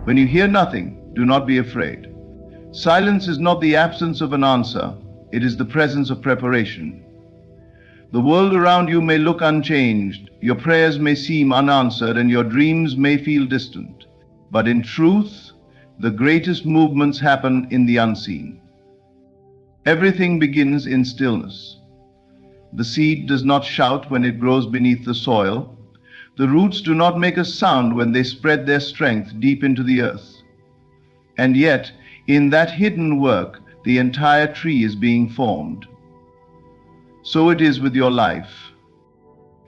When you hear nothing, do not be afraid. Silence is not the absence of an answer, it is the presence of preparation. The world around you may look unchanged, your prayers may seem unanswered, and your dreams may feel distant. But in truth, the greatest movements happen in the unseen. Everything begins in stillness. The seed does not shout when it grows beneath the soil. The roots do not make a sound when they spread their strength deep into the earth. And yet, in that hidden work, the entire tree is being formed. So it is with your life.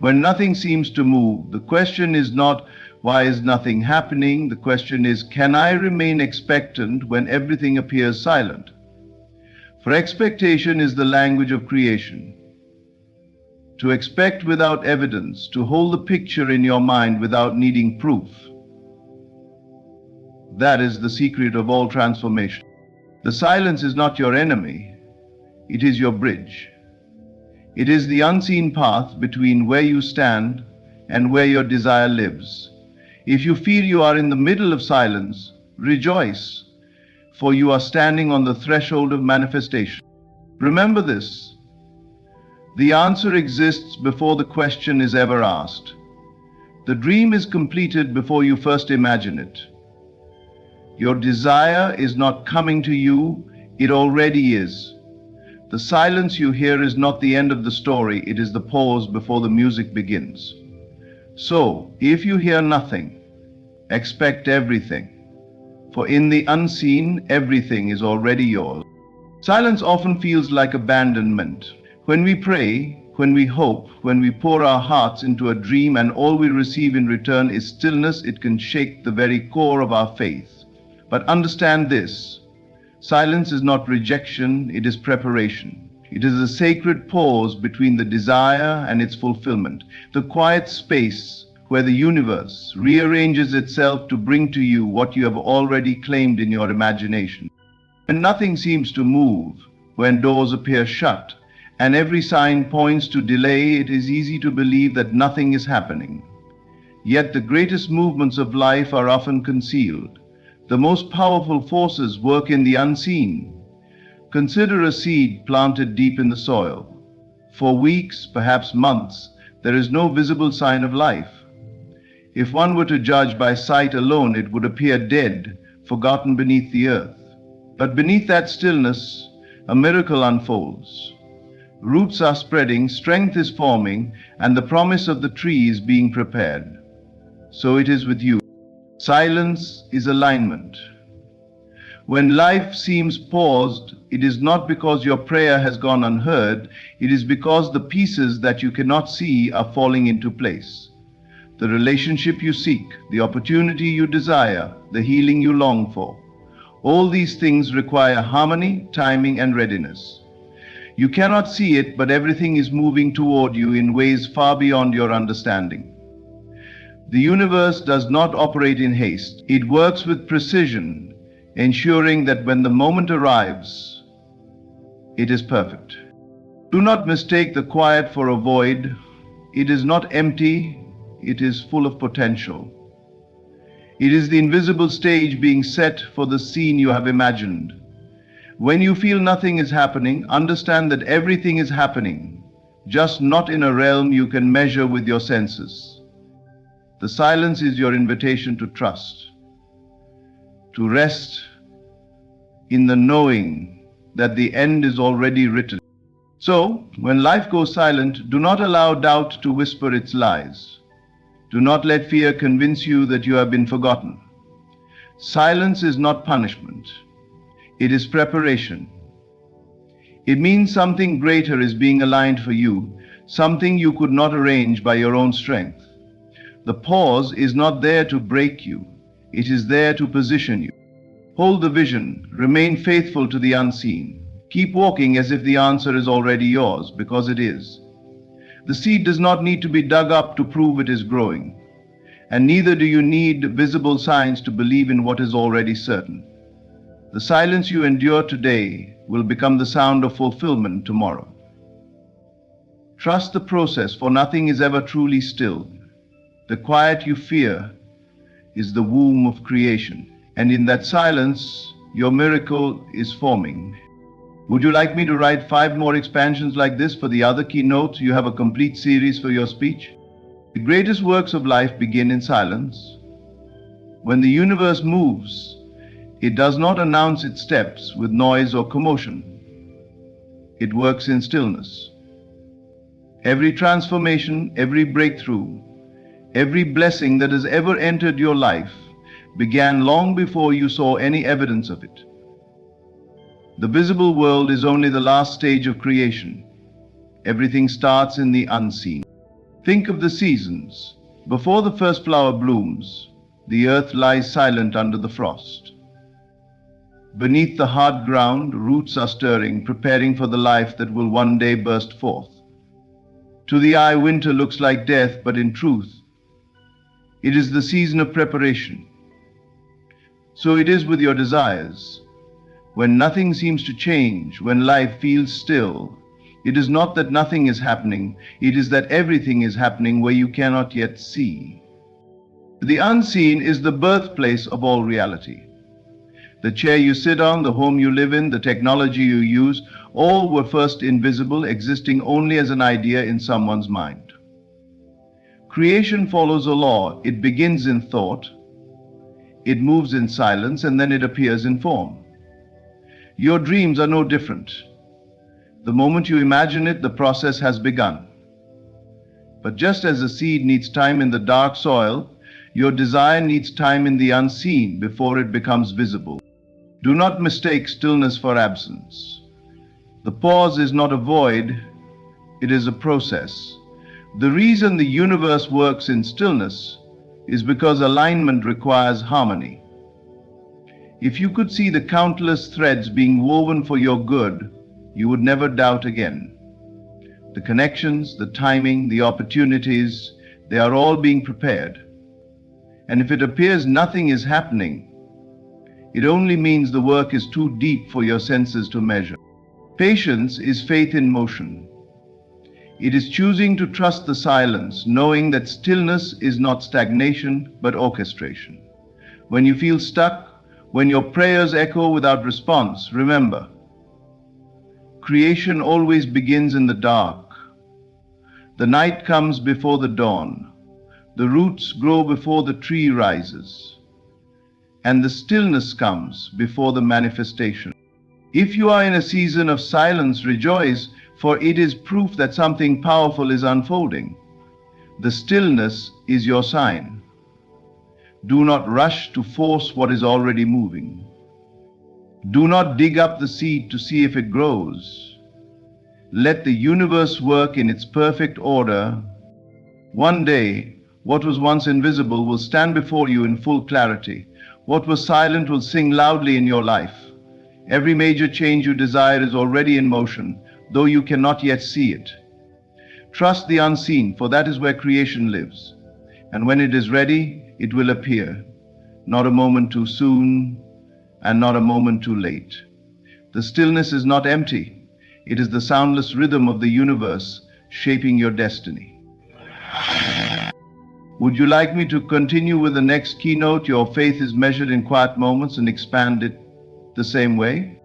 When nothing seems to move, the question is not, why is nothing happening? The question is, can I remain expectant when everything appears silent? For expectation is the language of creation. To expect without evidence, to hold the picture in your mind without needing proof. That is the secret of all transformation. The silence is not your enemy, it is your bridge. It is the unseen path between where you stand and where your desire lives. If you feel you are in the middle of silence, rejoice, for you are standing on the threshold of manifestation. Remember this. The answer exists before the question is ever asked. The dream is completed before you first imagine it. Your desire is not coming to you, it already is. The silence you hear is not the end of the story, it is the pause before the music begins. So, if you hear nothing, expect everything. For in the unseen, everything is already yours. Silence often feels like abandonment. When we pray, when we hope, when we pour our hearts into a dream and all we receive in return is stillness, it can shake the very core of our faith. But understand this, silence is not rejection, it is preparation. It is a sacred pause between the desire and its fulfillment, the quiet space where the universe rearranges itself to bring to you what you have already claimed in your imagination. When nothing seems to move, when doors appear shut, and every sign points to delay, it is easy to believe that nothing is happening. Yet the greatest movements of life are often concealed. The most powerful forces work in the unseen. Consider a seed planted deep in the soil. For weeks, perhaps months, there is no visible sign of life. If one were to judge by sight alone, it would appear dead, forgotten beneath the earth. But beneath that stillness, a miracle unfolds. Roots are spreading, strength is forming, and the promise of the tree is being prepared. So it is with you. Silence is alignment. When life seems paused, it is not because your prayer has gone unheard, it is because the pieces that you cannot see are falling into place. The relationship you seek, the opportunity you desire, the healing you long for. All these things require harmony, timing, and readiness. You cannot see it, but everything is moving toward you in ways far beyond your understanding. The universe does not operate in haste. It works with precision, ensuring that when the moment arrives, it is perfect. Do not mistake the quiet for a void. It is not empty, it is full of potential. It is the invisible stage being set for the scene you have imagined. When you feel nothing is happening, understand that everything is happening, just not in a realm you can measure with your senses. The silence is your invitation to trust, to rest in the knowing that the end is already written. So, when life goes silent, do not allow doubt to whisper its lies. Do not let fear convince you that you have been forgotten. Silence is not punishment. It is preparation. It means something greater is being aligned for you, something you could not arrange by your own strength. The pause is not there to break you. It is there to position you. Hold the vision. Remain faithful to the unseen. Keep walking as if the answer is already yours, because it is. The seed does not need to be dug up to prove it is growing. And neither do you need visible signs to believe in what is already certain. The silence you endure today will become the sound of fulfillment tomorrow. Trust the process, for nothing is ever truly still. The quiet you fear is the womb of creation. And in that silence, your miracle is forming. Would you like me to write 5 more expansions like this for the other keynotes? You have a complete series for your speech. The greatest works of life begin in silence. When the universe moves, it does not announce its steps with noise or commotion. It works in stillness. Every transformation, every breakthrough, every blessing that has ever entered your life began long before you saw any evidence of it. The visible world is only the last stage of creation. Everything starts in the unseen. Think of the seasons. Before the first flower blooms, the earth lies silent under the frost. Beneath the hard ground, roots are stirring, preparing for the life that will one day burst forth. To the eye, winter looks like death, but in truth, it is the season of preparation. So it is with your desires. When nothing seems to change, when life feels still, it is not that nothing is happening, it is that everything is happening where you cannot yet see. The unseen is the birthplace of all reality. The chair you sit on, the home you live in, the technology you use, all were first invisible, existing only as an idea in someone's mind. Creation follows a law. It begins in thought, it moves in silence, and then it appears in form. Your dreams are no different. The moment you imagine it, the process has begun. But just as a seed needs time in the dark soil, your desire needs time in the unseen before it becomes visible. Do not mistake stillness for absence. The pause is not a void, it is a process. The reason the universe works in stillness is because alignment requires harmony. If you could see the countless threads being woven for your good, you would never doubt again. The connections, the timing, the opportunities, they are all being prepared. And if it appears nothing is happening, it only means the work is too deep for your senses to measure. Patience is faith in motion. It is choosing to trust the silence, knowing that stillness is not stagnation, but orchestration. When you feel stuck, when your prayers echo without response, remember, creation always begins in the dark. The night comes before the dawn. The roots grow before the tree rises. And the stillness comes before the manifestation. If you are in a season of silence, rejoice, for it is proof that something powerful is unfolding. The stillness is your sign. Do not rush to force what is already moving. Do not dig up the seed to see if it grows. Let the universe work in its perfect order. One day, what was once invisible will stand before you in full clarity. What was silent will sing loudly in your life. Every major change you desire is already in motion, though you cannot yet see it. Trust the unseen, for that is where creation lives. And when it is ready, it will appear. Not a moment too soon, and not a moment too late. The stillness is not empty. It is the soundless rhythm of the universe shaping your destiny. Would you like me to continue with the next keynote? Your faith is measured in quiet moments, and expand it the same way.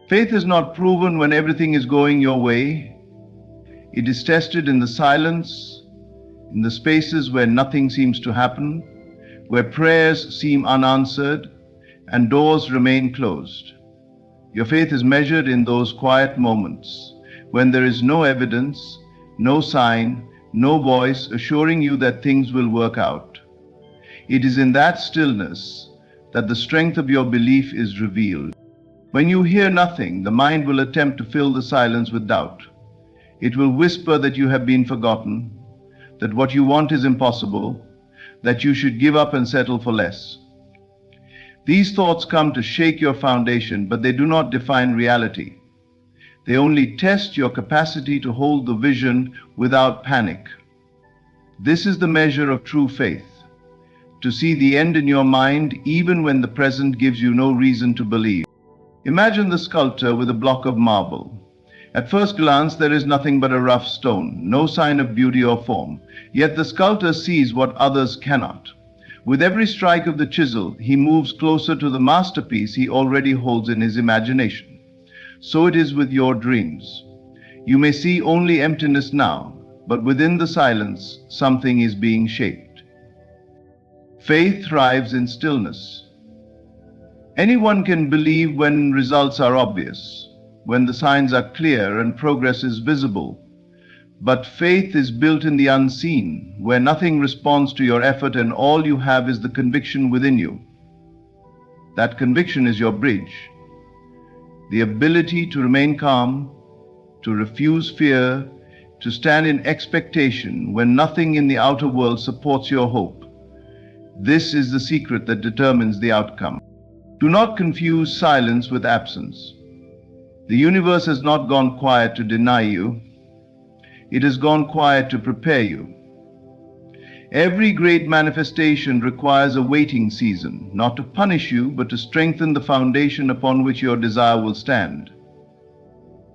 Faith is not proven when everything is going your way. It is tested in the silence, in the spaces where nothing seems to happen, where prayers seem unanswered and doors remain closed. Your faith is measured in those quiet moments when there is no evidence, no sign, no voice assuring you that things will work out. It is in that stillness that the strength of your belief is revealed. When you hear nothing, the mind will attempt to fill the silence with doubt. It will whisper that you have been forgotten, that what you want is impossible, that you should give up and settle for less. These thoughts come to shake your foundation, but they do not define reality. They only test your capacity to hold the vision without panic. This is the measure of true faith, to see the end in your mind even when the present gives you no reason to believe. Imagine the sculptor with a block of marble. At first glance, there is nothing but a rough stone, no sign of beauty or form. Yet the sculptor sees what others cannot. With every strike of the chisel, he moves closer to the masterpiece he already holds in his imagination. So it is with your dreams. You may see only emptiness now, but within the silence, something is being shaped. Faith thrives in stillness. Anyone can believe when results are obvious, when the signs are clear and progress is visible. But faith is built in the unseen, where nothing responds to your effort and all you have is the conviction within you. That conviction is your bridge. The ability to remain calm, to refuse fear, to stand in expectation when nothing in the outer world supports your hope. This is the secret that determines the outcome. Do not confuse silence with absence. The universe has not gone quiet to deny you. It has gone quiet to prepare you. Every great manifestation requires a waiting season, not to punish you, but to strengthen the foundation upon which your desire will stand.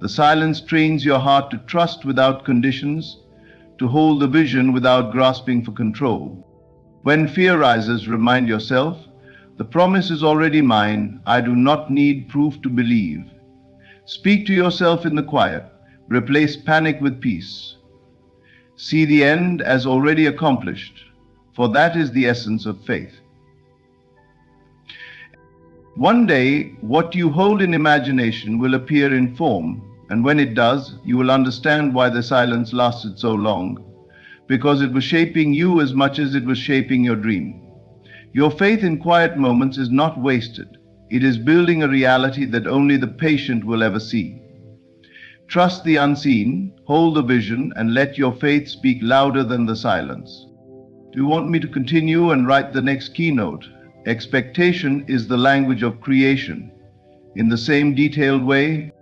The silence trains your heart to trust without conditions, to hold the vision without grasping for control. When fear rises, remind yourself, the promise is already mine. I do not need proof to believe. Speak to yourself in the quiet. Replace panic with peace. See the end as already accomplished, for that is the essence of faith. One day, what you hold in imagination will appear in form, and when it does, you will understand why the silence lasted so long, because it was shaping you as much as it was shaping your dream. Your faith in quiet moments is not wasted. It is building a reality that only the patient will ever see. Trust the unseen, hold the vision, and let your faith speak louder than the silence. Do you want me to continue and write the next keynote? Expectation is the language of creation. In the same detailed way,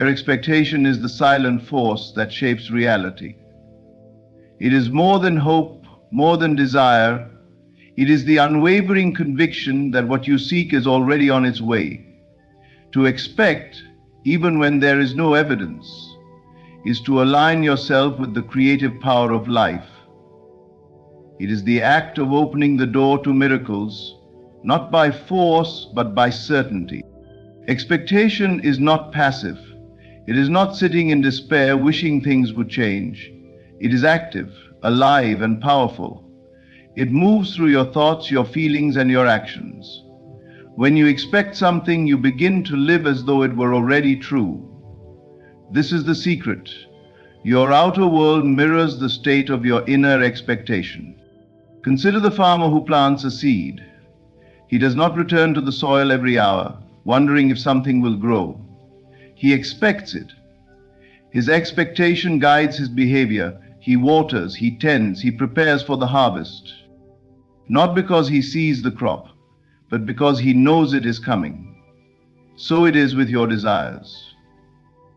your expectation is the silent force that shapes reality. It is more than hope, more than desire. It is the unwavering conviction that what you seek is already on its way. To expect, even when there is no evidence, is to align yourself with the creative power of life. It is the act of opening the door to miracles, not by force, but by certainty. Expectation is not passive. It is not sitting in despair, wishing things would change. It is active, alive, and powerful. It moves through your thoughts, your feelings, and your actions. When you expect something, you begin to live as though it were already true. This is the secret. Your outer world mirrors the state of your inner expectation. Consider the farmer who plants a seed. He does not return to the soil every hour, wondering if something will grow. He expects it. His expectation guides his behavior. He waters, he tends, he prepares for the harvest. Not because he sees the crop, but because he knows it is coming. So it is with your desires.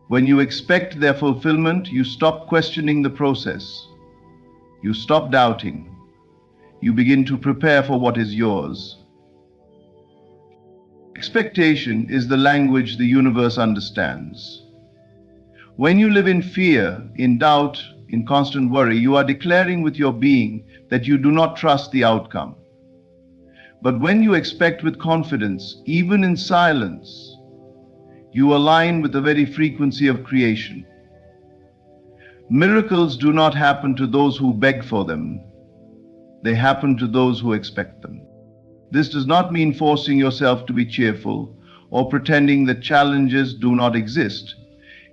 When you expect their fulfillment, you stop questioning the process. You stop doubting. You begin to prepare for what is yours. Expectation is the language the universe understands. When you live in fear, in doubt, in constant worry, you are declaring with your being that you do not trust the outcome. But when you expect with confidence, even in silence, you align with the very frequency of creation. Miracles do not happen to those who beg for them. They happen to those who expect them. This does not mean forcing yourself to be cheerful or pretending that challenges do not exist.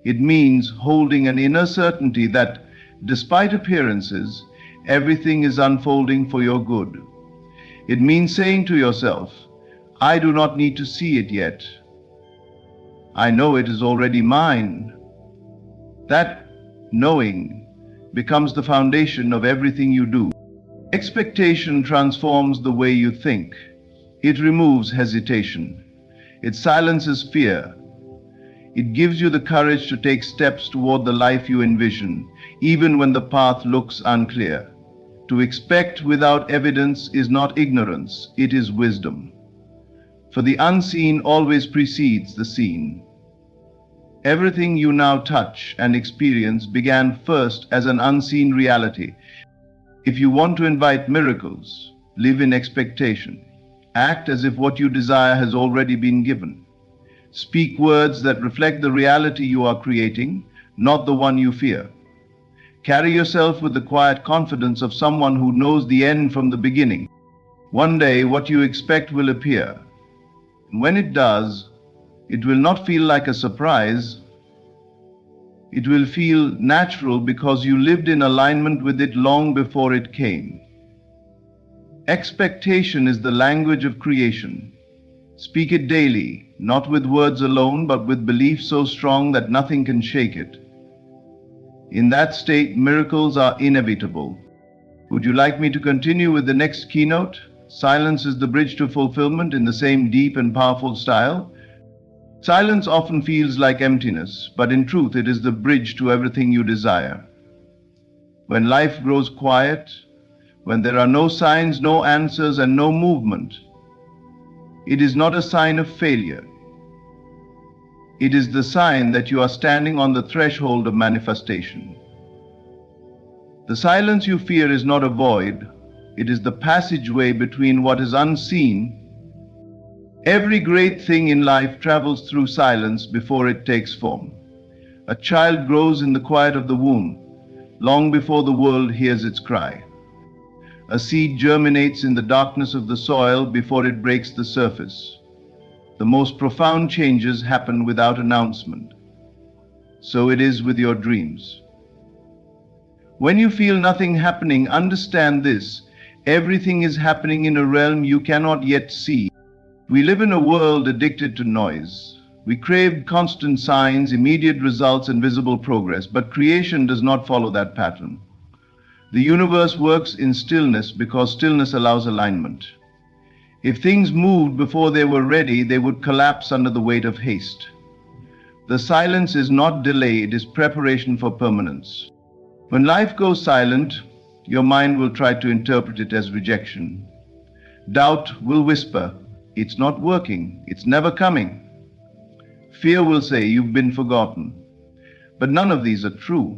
It means holding an inner certainty that, despite appearances, everything is unfolding for your good. It means saying to yourself, I do not need to see it yet. I know it is already mine. That knowing becomes the foundation of everything you do. Expectation transforms the way you think. It removes hesitation. It silences fear. It gives you the courage to take steps toward the life you envision, even when the path looks unclear. To expect without evidence is not ignorance, it is wisdom. For the unseen always precedes the seen. Everything you now touch and experience began first as an unseen reality. If you want to invite miracles, Live in expectation. Act as if what you desire has already been given. Speak words that reflect the reality you are creating, not the one you fear. Carry yourself with the quiet confidence of someone who knows the end from the beginning. One day, what you expect will appear. And when it does, it will not feel like a surprise. It will feel natural because you lived in alignment with it long before it came. Expectation is the language of creation. Speak it daily, not with words alone, but with belief so strong that nothing can shake it. In that state, miracles are inevitable. Would you like me to continue with the next keynote? Silence is the bridge to fulfillment, in the same deep and powerful style. Silence often feels like emptiness, but in truth it is the bridge to everything you desire. When life grows quiet, when there are no signs, no answers, and no movement, it is not a sign of failure. It is the sign that you are standing on the threshold of manifestation. The silence you fear is not a void, it is the passageway between what is unseen. Every great thing in life travels through silence before it takes form. A child grows in the quiet of the womb, long before the world hears its cry. A seed germinates in the darkness of the soil before it breaks the surface. The most profound changes happen without announcement. So it is with your dreams. When you feel nothing happening, understand this: everything is happening in a realm you cannot yet see. We live in a world addicted to noise. We crave constant signs, immediate results, and visible progress, but creation does not follow that pattern. The universe works in stillness because stillness allows alignment. If things moved before they were ready, they would collapse under the weight of haste. The silence is not delay, it is preparation for permanence. When life goes silent, your mind will try to interpret it as rejection. Doubt will whisper, "It's not working, it's never coming." Fear will say, "You've been forgotten." But none of these are true.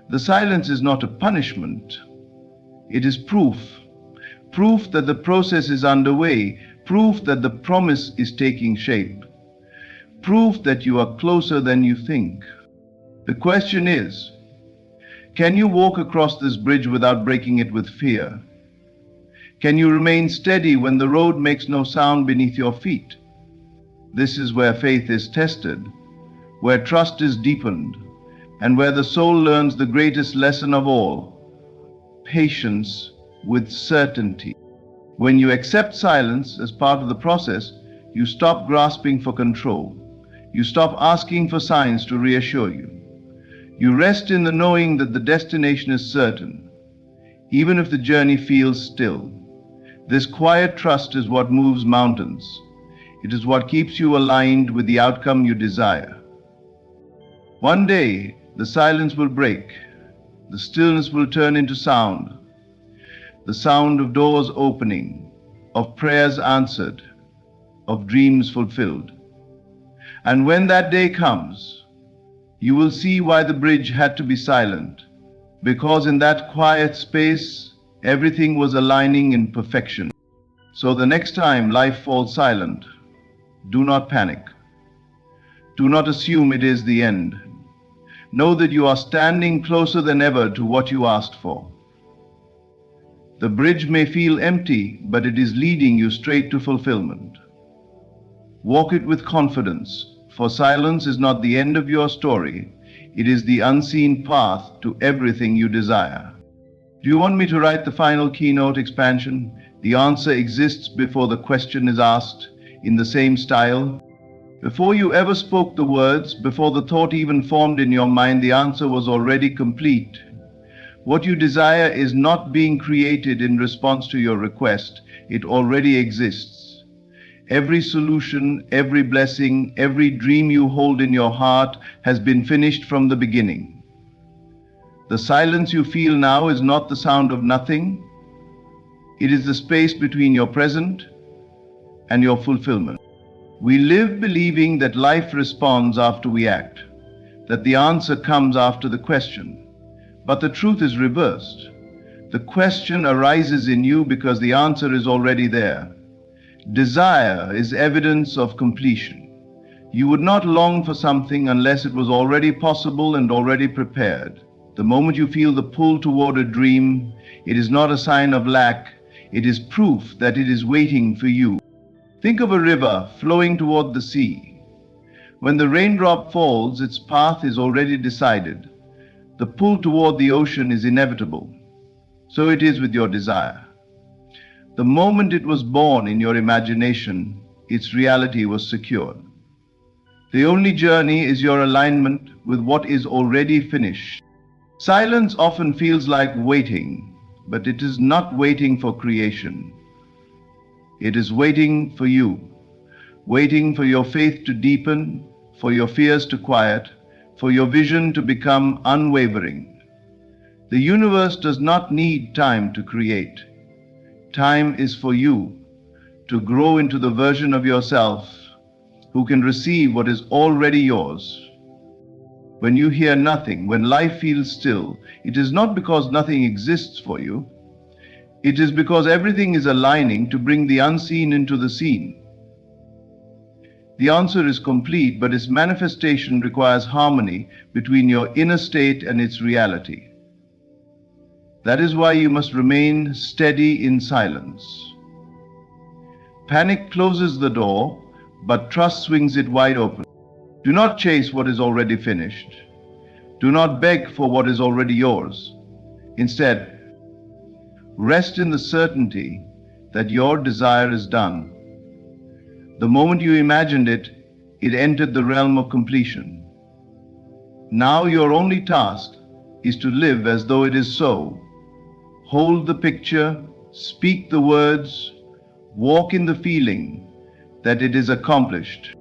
The silence is not a punishment. It is proof. Proof that the process is underway. Proof that the promise is taking shape. Proof that you are closer than you think. The question is, can you walk across this bridge without breaking it with fear? Can you remain steady when the road makes no sound beneath your feet? This is where faith is tested, where trust is deepened, and where the soul learns the greatest lesson of all: patience with certainty. When you accept silence as part of the process, you stop grasping for control. You stop asking for signs to reassure you. You rest in the knowing that the destination is certain, even if the journey feels still. This quiet trust is what moves mountains. It is what keeps you aligned with the outcome you desire. One day, the silence will break. The stillness will turn into sound. The sound of doors opening, of prayers answered, of dreams fulfilled. And when that day comes, you will see why the bridge had to be silent, because in that quiet space, everything was aligning in perfection. So the next time life falls silent, do not panic. Do not assume it is the end. Know that you are standing closer than ever to what you asked for. The bridge may feel empty, but it is leading you straight to fulfillment. Walk it with confidence, for silence is not the end of your story. It is the unseen path to everything you desire. Do you want me to write the final keynote expansion? The answer exists before the question is asked, in the same style. Before you ever spoke the words, before the thought even formed in your mind, the answer was already complete. What you desire is not being created in response to your request. It already exists. Every solution, every blessing, every dream you hold in your heart has been finished from the beginning. The silence you feel now is not the sound of nothing. It is the space between your present and your fulfillment. We live believing that life responds after we act, that the answer comes after the question. But the truth is reversed. The question arises in you because the answer is already there. Desire is evidence of completion. You would not long for something unless it was already possible and already prepared. The moment you feel the pull toward a dream, it is not a sign of lack, it is proof that it is waiting for you. Think of a river flowing toward the sea. When the raindrop falls, its path is already decided. The pull toward the ocean is inevitable. So it is with your desire. The moment it was born in your imagination, its reality was secured. The only journey is your alignment with what is already finished. Silence often feels like waiting, but it is not waiting for creation. It is waiting for you, waiting for your faith to deepen, for your fears to quiet, for your vision to become unwavering. The universe does not need time to create. Time is for you to grow into the version of yourself who can receive what is already yours. When you hear nothing, when life feels still, it is not because nothing exists for you. It is because everything is aligning to bring the unseen into the seen. The answer is complete, but its manifestation requires harmony between your inner state and its reality. That is why you must remain steady in silence. Panic closes the door, but trust swings it wide open. Do not chase what is already finished. Do not beg for what is already yours. Instead, rest in the certainty that your desire is done. The moment you imagined it, it entered the realm of completion. Now your only task is to live as though it is so. Hold the picture, speak the words, walk in the feeling that it is accomplished.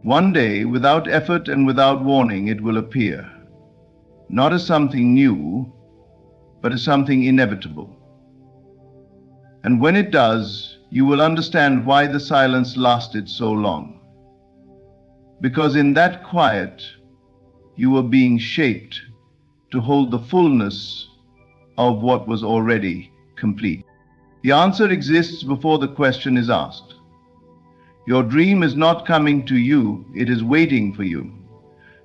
One day, without effort and without warning, it will appear, not as something new, but as something inevitable. And when it does, you will understand why the silence lasted so long. Because in that quiet, you were being shaped to hold the fullness of what was already complete. The answer exists before the question is asked. Your dream is not coming to you, it is waiting for you.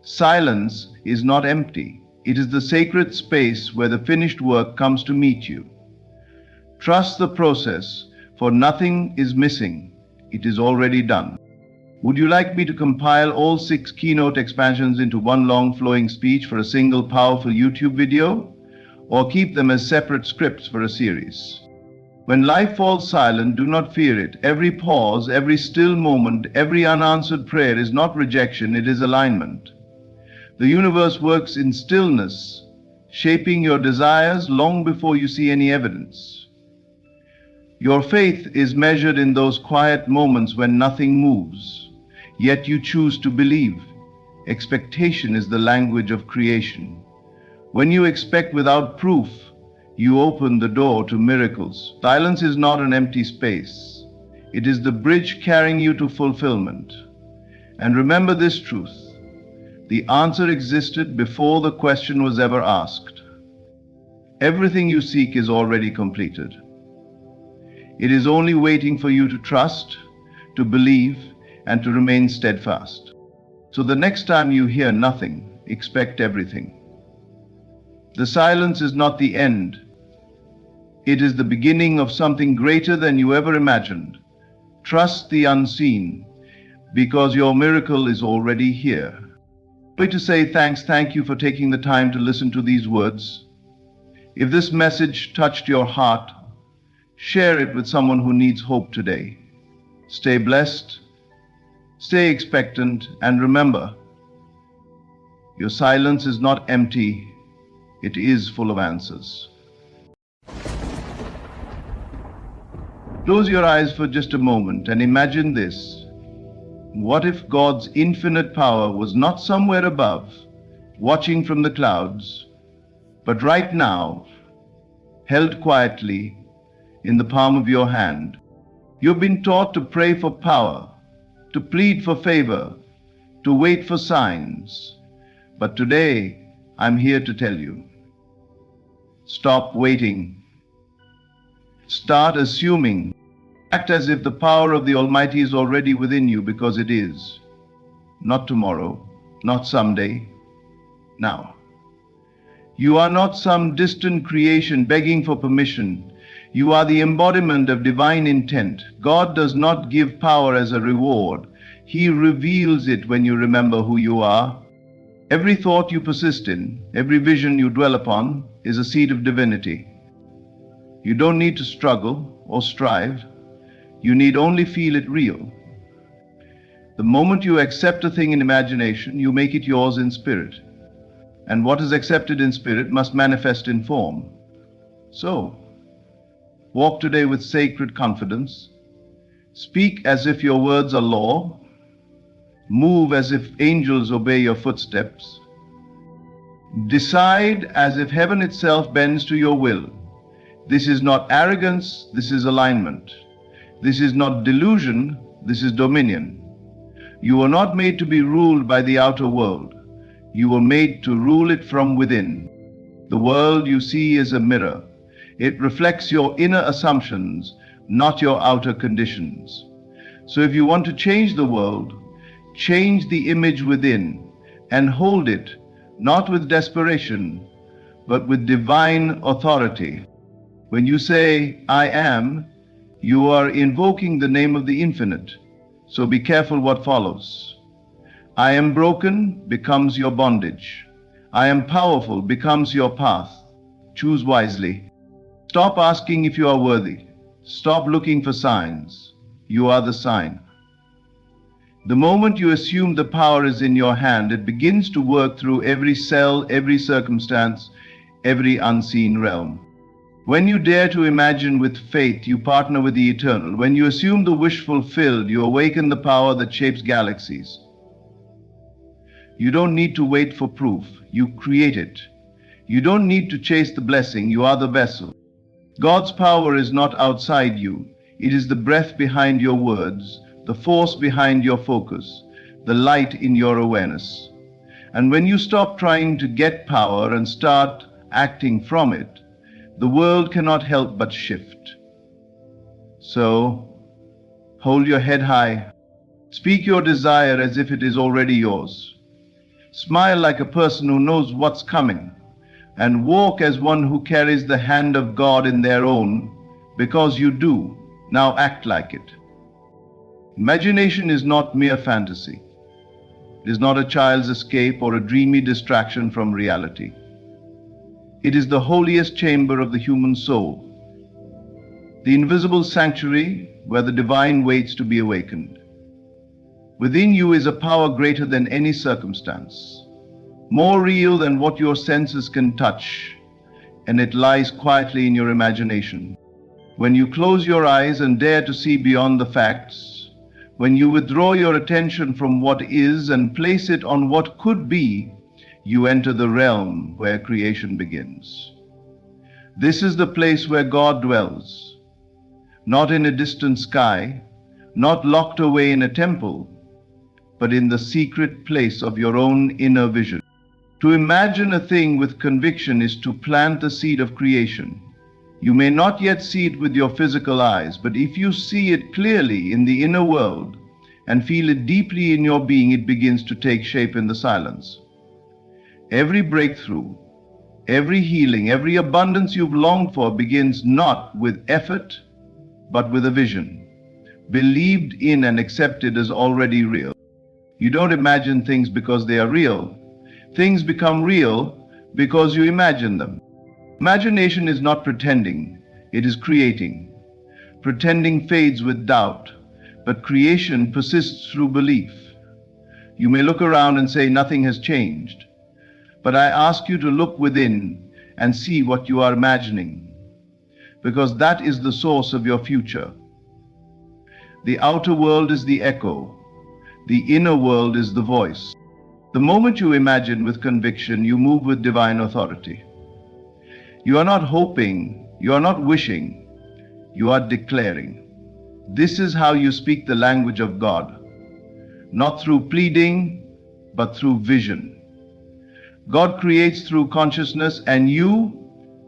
Silence is not empty. It is the sacred space where the finished work comes to meet you. Trust the process, for nothing is missing. It is already done. Would you like me to compile all 6 keynote expansions into one long flowing speech for a single powerful YouTube video? Or keep them as separate scripts for a series? When life falls silent, do not fear it. Every pause, every still moment, every unanswered prayer is not rejection, it is alignment. The universe works in stillness, shaping your desires long before you see any evidence. Your faith is measured in those quiet moments when nothing moves, yet you choose to believe. Expectation is the language of creation. When you expect without proof, you open the door to miracles. Silence is not an empty space. It is the bridge carrying you to fulfillment. And remember this truth: the answer existed before the question was ever asked. Everything you seek is already completed. It is only waiting for you to trust, to believe, and to remain steadfast. So the next time you hear nothing, expect everything. The silence is not the end. It is the beginning of something greater than you ever imagined. Trust the unseen, because your miracle is already here. I'm going to say thank you for taking the time to listen to these words. If this message touched your heart, share it with someone who needs hope today. Stay blessed, stay expectant, and remember, your silence is not empty, it is full of answers. Close your eyes for just a moment and imagine this. What if God's infinite power was not somewhere above, watching from the clouds, but right now, held quietly in the palm of your hand? You've been taught to pray for power, to plead for favor, to wait for signs. But today, I'm here to tell you, stop waiting. Start assuming. Act as if the power of the Almighty is already within you, because it is. Not tomorrow, not someday, now. You are not some distant creation begging for permission. You are the embodiment of divine intent. God does not give power as a reward. He reveals it when you remember who you are. Every thought you persist in, every vision you dwell upon, is a seed of divinity. You don't need to struggle or strive. You need only feel it real. The moment you accept a thing in imagination, you make it yours in spirit. And what is accepted in spirit must manifest in form. So, walk today with sacred confidence. Speak as if your words are law. Move as if angels obey your footsteps. Decide as if heaven itself bends to your will. This is not arrogance, this is alignment. This is not delusion, this is dominion. You were not made to be ruled by the outer world. You were made to rule it from within. The world you see is a mirror. It reflects your inner assumptions, not your outer conditions. So if you want to change the world, change the image within and hold it, not with desperation, but with divine authority. When you say, I am, you are invoking the name of the infinite. So be careful what follows. I am broken becomes your bondage. I am powerful becomes your path. Choose wisely. Stop asking if you are worthy. Stop looking for signs. You are the sign. The moment you assume the power is in your hand, it begins to work through every cell, every circumstance, every unseen realm. When you dare to imagine with faith, you partner with the eternal. When you assume the wish fulfilled, you awaken the power that shapes galaxies. You don't need to wait for proof. You create it. You don't need to chase the blessing. You are the vessel. God's power is not outside you. It is the breath behind your words, the force behind your focus, the light in your awareness. And when you stop trying to get power and start acting from it, the world cannot help but shift. So, hold your head high. Speak your desire as if it is already yours. Smile like a person who knows what's coming, and walk as one who carries the hand of God in their own, because you do. Now act like it. Imagination is not mere fantasy. It is not a child's escape or a dreamy distraction from reality. It is the holiest chamber of the human soul, the invisible sanctuary where the divine waits to be awakened. Within you is a power greater than any circumstance, more real than what your senses can touch, and it lies quietly in your imagination. When you close your eyes and dare to see beyond the facts, when you withdraw your attention from what is and place it on what could be, you enter the realm where creation begins. This is the place where God dwells, not in a distant sky, not locked away in a temple, but in the secret place of your own inner vision. To imagine a thing with conviction is to plant the seed of creation. You may not yet see it with your physical eyes, but if you see it clearly in the inner world and feel it deeply in your being, it begins to take shape in the silence. Every breakthrough, every healing, every abundance you've longed for begins not with effort, but with a vision, believed in and accepted as already real. You don't imagine things because they are real. Things become real because you imagine them. Imagination is not pretending, it is creating. Pretending fades with doubt, but creation persists through belief. You may look around and say nothing has changed, but I ask you to look within and see what you are imagining, because that is the source of your future. The outer world is the echo, the inner world is the voice. The moment you imagine with conviction, you move with divine authority. You are not hoping, you are not wishing, you are declaring. This is how you speak the language of God, not through pleading, but through vision. God creates through consciousness, and you,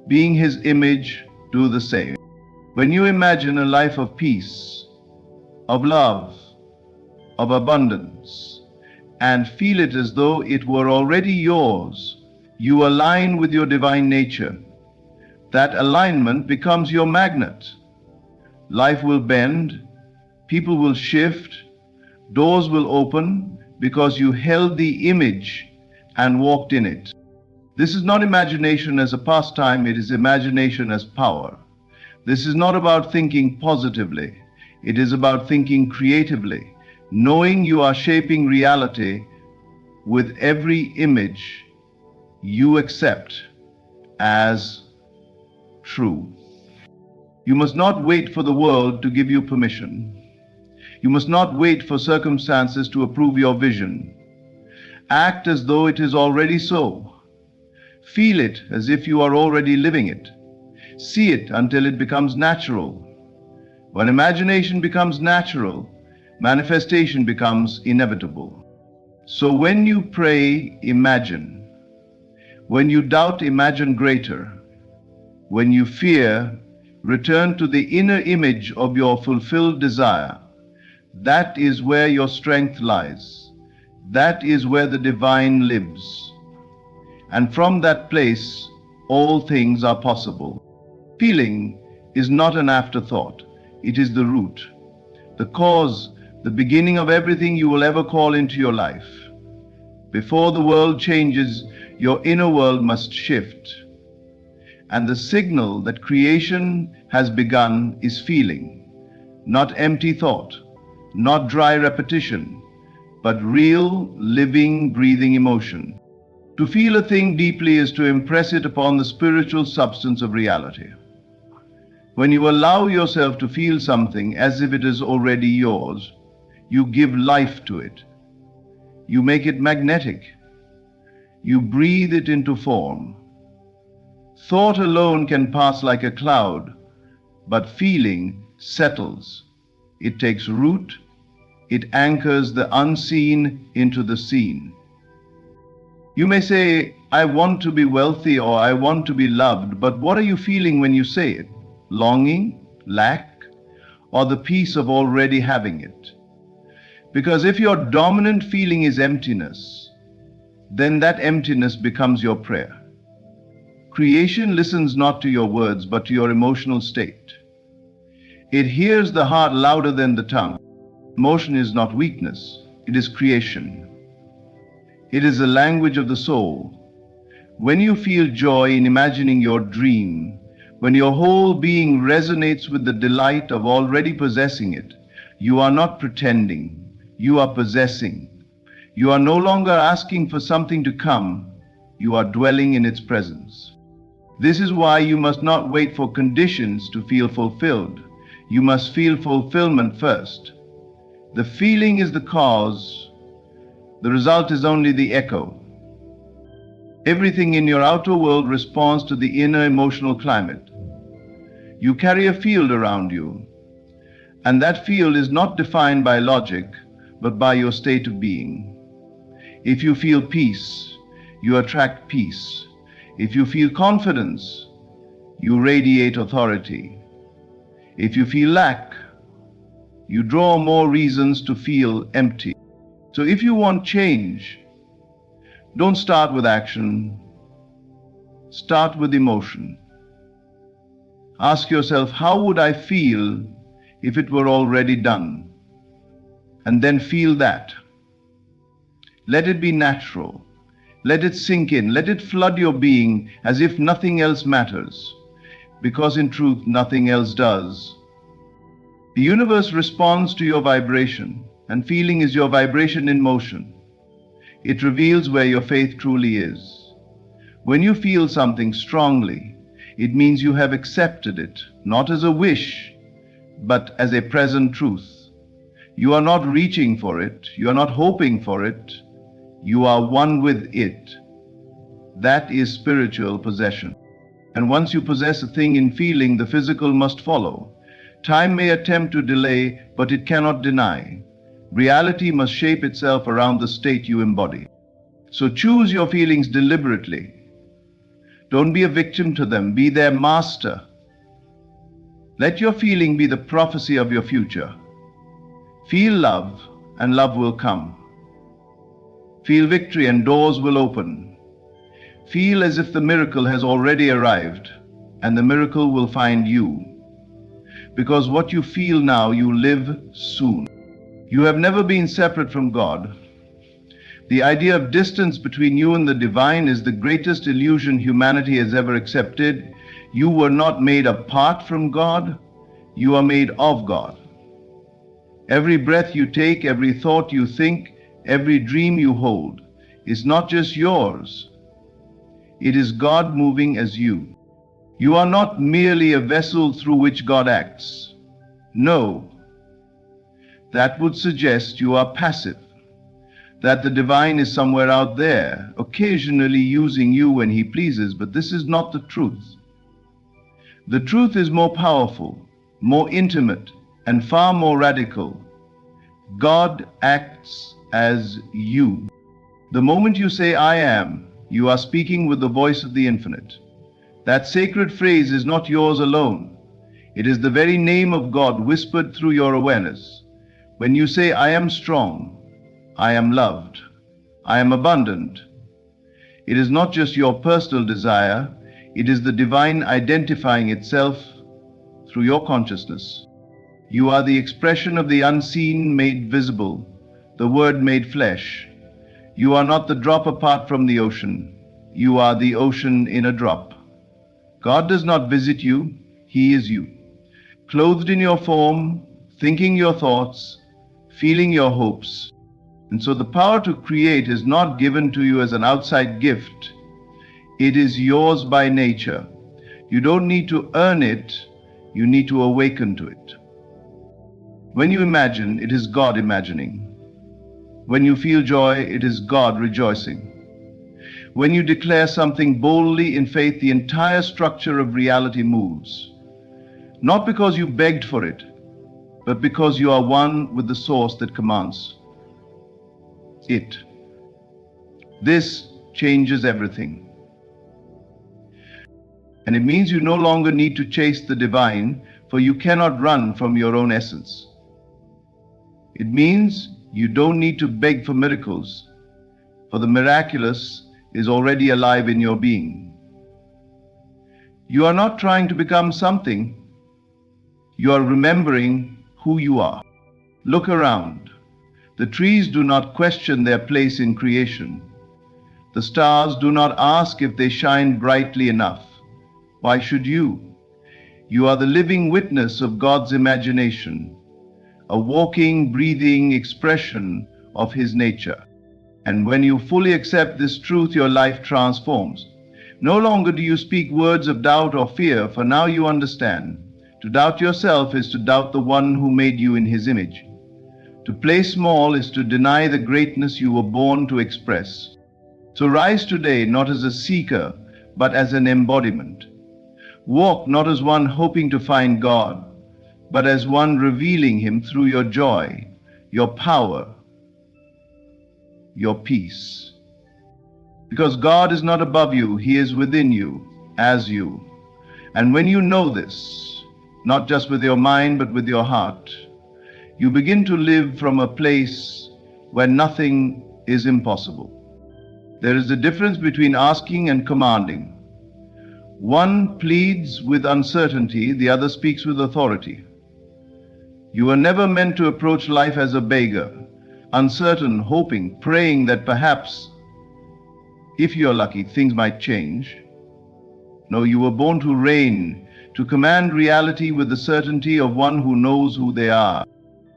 being His image, do the same. When you imagine a life of peace, of love, of abundance, and feel it as though it were already yours, you align with your divine nature. That alignment becomes your magnet. Life will bend, people will shift, doors will open because you held the image and walked in it. This is not imagination as a pastime, it is imagination as power. This is not about thinking positively, it is about thinking creatively, knowing you are shaping reality with every image you accept as true. You must not wait for the world to give you permission. You must not wait for circumstances to approve your vision. Act as though it is already so. Feel it as if you are already living it. See it until it becomes natural. When imagination becomes natural, manifestation becomes inevitable. So when you pray, imagine. When you doubt, imagine greater. When you fear, return to the inner image of your fulfilled desire. That is where your strength lies. That is where the divine lives. And from that place, all things are possible. Feeling is not an afterthought. It is the root, the cause, the beginning of everything you will ever call into your life. Before the world changes, your inner world must shift. And the signal that creation has begun is feeling, not empty thought, not dry repetition, but real, living, breathing emotion. To feel a thing deeply is to impress it upon the spiritual substance of reality. When you allow yourself to feel something as if it is already yours, you give life to it. You make it magnetic. You breathe it into form. Thought alone can pass like a cloud, but feeling settles. It takes root. It anchors the unseen into the seen. You may say, I want to be wealthy or I want to be loved, but what are you feeling when you say it? Longing, lack, or the peace of already having it? Because if your dominant feeling is emptiness, then that emptiness becomes your prayer. Creation listens not to your words, but to your emotional state. It hears the heart louder than the tongue. Emotion is not weakness, it is creation. It is the language of the soul. When you feel joy in imagining your dream, when your whole being resonates with the delight of already possessing it, you are not pretending, you are possessing. You are no longer asking for something to come, you are dwelling in its presence. This is why you must not wait for conditions to feel fulfilled. You must feel fulfillment first. The feeling is the cause, the result is only the echo. Everything in your outer world responds to the inner emotional climate. You carry a field around you, and that field is not defined by logic, but by your state of being. If you feel peace, you attract peace. If you feel confidence, you radiate authority. If you feel lack, you draw more reasons to feel empty. So if you want change, don't start with action, start with emotion. Ask yourself, how would I feel if it were already done? And then feel that. Let it be natural. Let it sink in. Let it flood your being as if nothing else matters, because in truth, nothing else does. The universe responds to your vibration, and feeling is your vibration in motion. It reveals where your faith truly is. When you feel something strongly, it means you have accepted it, not as a wish, but as a present truth. You are not reaching for it, you are not hoping for it, you are one with it. That is spiritual possession. And once you possess a thing in feeling, the physical must follow. Time may attempt to delay, but it cannot deny. Reality must shape itself around the state you embody. So choose your feelings deliberately. Don't be a victim to them, be their master. Let your feeling be the prophecy of your future. Feel love, and love will come. Feel victory, and doors will open. Feel as if the miracle has already arrived, and the miracle will find you. Because what you feel now, you live soon. You have never been separate from God. The idea of distance between you and the divine is the greatest illusion humanity has ever accepted. You were not made apart from God, you are made of God. Every breath you take, every thought you think, every dream you hold is not just yours. It is God moving as you. You are not merely a vessel through which God acts. No, that would suggest you are passive, that the divine is somewhere out there, occasionally using you when he pleases, but this is not the truth. The truth is more powerful, more intimate, and far more radical. God acts as you. The moment you say, I am, you are speaking with the voice of the infinite. That sacred phrase is not yours alone. It is the very name of God whispered through your awareness. When you say, I am strong, I am loved, I am abundant, it is not just your personal desire, it is the divine identifying itself through your consciousness. You are the expression of the unseen made visible, the Word made flesh. You are not the drop apart from the ocean. You are the ocean in a drop. God does not visit you, He is you. Clothed in your form, thinking your thoughts, feeling your hopes. And so the power to create is not given to you as an outside gift. It is yours by nature. You don't need to earn it, you need to awaken to it. When you imagine, it is God imagining. When you feel joy, it is God rejoicing. When you declare something boldly in faith, the entire structure of reality moves. Not because you begged for it, but because you are one with the source that commands it. This changes everything. And it means you no longer need to chase the divine, for you cannot run from your own essence. It means you don't need to beg for miracles, for the miraculous is already alive in your being. You are not trying to become something, you are remembering who you are. Look around. The trees do not question their place in creation. The stars do not ask if they shine brightly enough. Why should you? You are the living witness of God's imagination, a walking, breathing expression of His nature. And when you fully accept this truth, your life transforms. No longer do you speak words of doubt or fear, for now you understand. To doubt yourself is to doubt the one who made you in His image. To play small is to deny the greatness you were born to express. So rise today not as a seeker, but as an embodiment. Walk not as one hoping to find God, but as one revealing Him through your joy, your power, your peace. Because God is not above you, He is within you, as you. And when you know this, not just with your mind, but with your heart, you begin to live from a place where nothing is impossible. There is a difference between asking and commanding. One pleads with uncertainty, the other speaks with authority. You were never meant to approach life as a beggar, uncertain, hoping, praying that perhaps, if you're lucky, things might change. No, you were born to reign, to command reality with the certainty of one who knows who they are.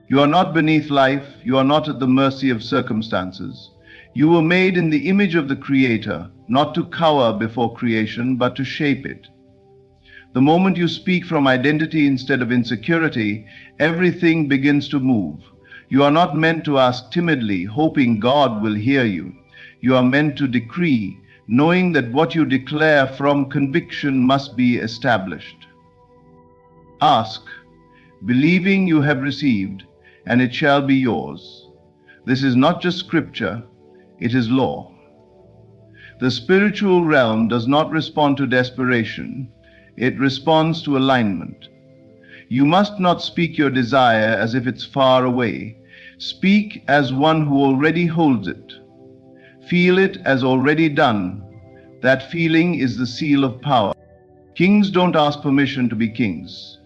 You are not beneath life, you are not at the mercy of circumstances. You were made in the image of the Creator, not to cower before creation, but to shape it. The moment you speak from identity instead of insecurity, everything begins to move. You are not meant to ask timidly, hoping God will hear you. You are meant to decree, knowing that what you declare from conviction must be established. Ask, believing you have received, and it shall be yours. This is not just scripture, it is law. The spiritual realm does not respond to desperation, it responds to alignment. You must not speak your desire as if it's far away. Speak as one who already holds it. Feel it as already done. That feeling is the seal of power. Kings don't ask permission to be kings.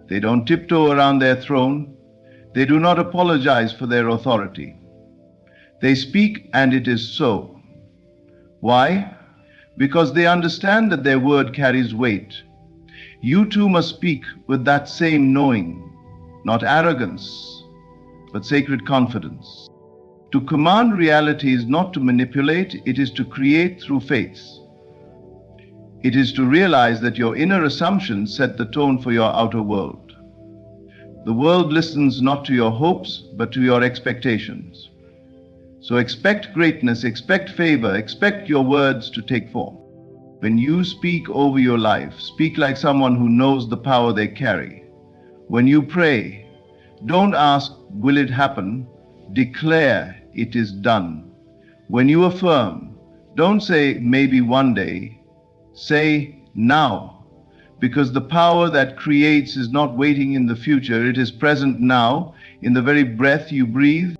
They don't tiptoe around their throne. They do not apologize for their authority. They speak and it is so. Why? Because they understand that their word carries weight. You too must speak with that same knowing, not arrogance, but sacred confidence. To command reality is not to manipulate, it is to create through faith. It is to realize that your inner assumptions set the tone for your outer world. The world listens not to your hopes, but to your expectations. So expect greatness, expect favor, expect your words to take form. When you speak over your life, speak like someone who knows the power they carry. When you pray, don't ask, will it happen? Declare, it is done. When you affirm, don't say, maybe one day. Say, now. Because the power that creates is not waiting in the future, it is present now, in the very breath you breathe.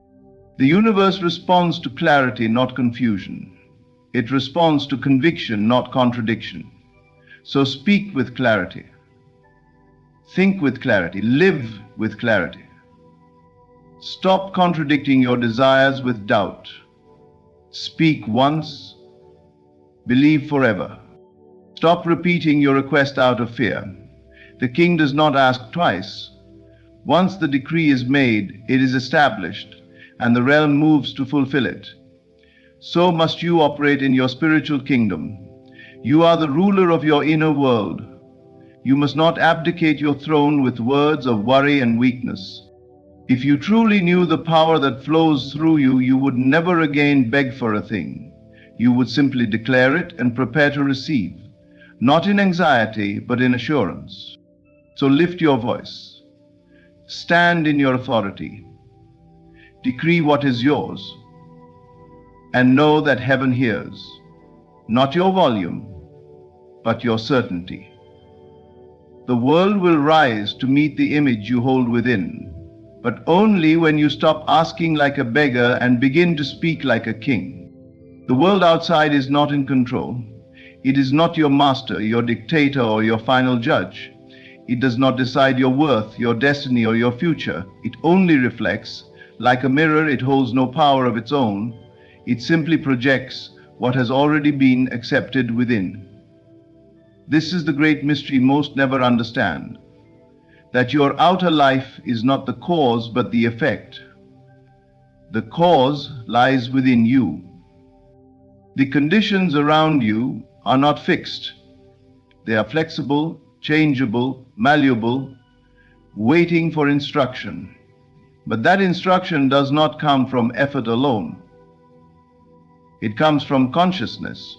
The universe responds to clarity, not confusion. It responds to conviction, not contradiction. So speak with clarity. Think with clarity. Live with clarity. Stop contradicting your desires with doubt. Speak once, believe forever. Stop repeating your request out of fear. The king does not ask twice. Once the decree is made, it is established, and the realm moves to fulfill it. So must you operate in your spiritual kingdom. You are the ruler of your inner world. You must not abdicate your throne with words of worry and weakness. If you truly knew the power that flows through you, you would never again beg for a thing. You would simply declare it and prepare to receive, not in anxiety, but in assurance. So lift your voice. Stand in your authority. Decree what is yours. And know that heaven hears, not your volume, but your certainty. The world will rise to meet the image you hold within, but only when you stop asking like a beggar and begin to speak like a king. The world outside is not in control. It is not your master, your dictator, or your final judge. It does not decide your worth, your destiny, or your future. It only reflects. Like a mirror, it holds no power of its own. It simply projects what has already been accepted within. This is the great mystery most never understand, that your outer life is not the cause but the effect. The cause lies within you. The conditions around you are not fixed. They are flexible, changeable, malleable, waiting for instruction. But that instruction does not come from effort alone. It comes from consciousness,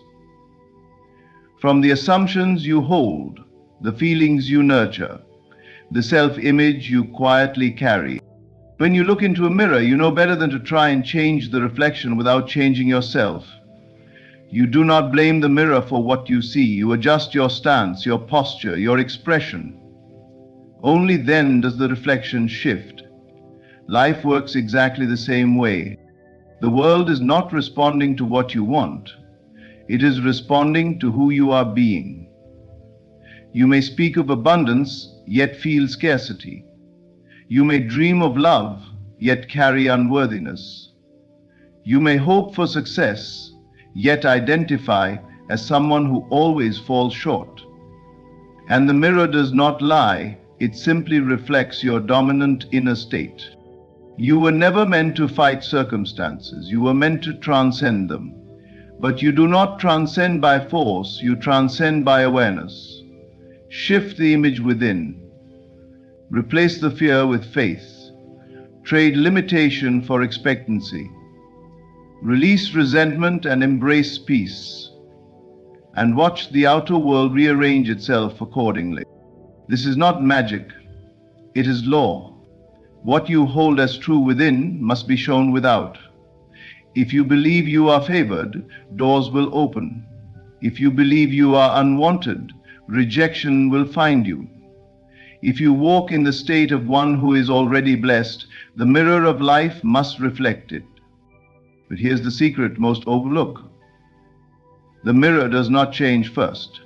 from the assumptions you hold, the feelings you nurture, the self-image you quietly carry. When you look into a mirror, you know better than to try and change the reflection without changing yourself. You do not blame the mirror for what you see. You adjust your stance, your posture, your expression. Only then does the reflection shift. Life works exactly the same way. The world is not responding to what you want. It is responding to who you are being. You may speak of abundance, yet feel scarcity. You may dream of love, yet carry unworthiness. You may hope for success, yet identify as someone who always falls short. And the mirror does not lie, it simply reflects your dominant inner state. You were never meant to fight circumstances, you were meant to transcend them. But you do not transcend by force, you transcend by awareness. Shift the image within. Replace the fear with faith. Trade limitation for expectancy. Release resentment and embrace peace. And watch the outer world rearrange itself accordingly. This is not magic, it is law. What you hold as true within must be shown without. If you believe you are favored, doors will open. If you believe you are unwanted, rejection will find you. If you walk in the state of one who is already blessed, the mirror of life must reflect it. But here's the secret most overlook. The mirror does not change first.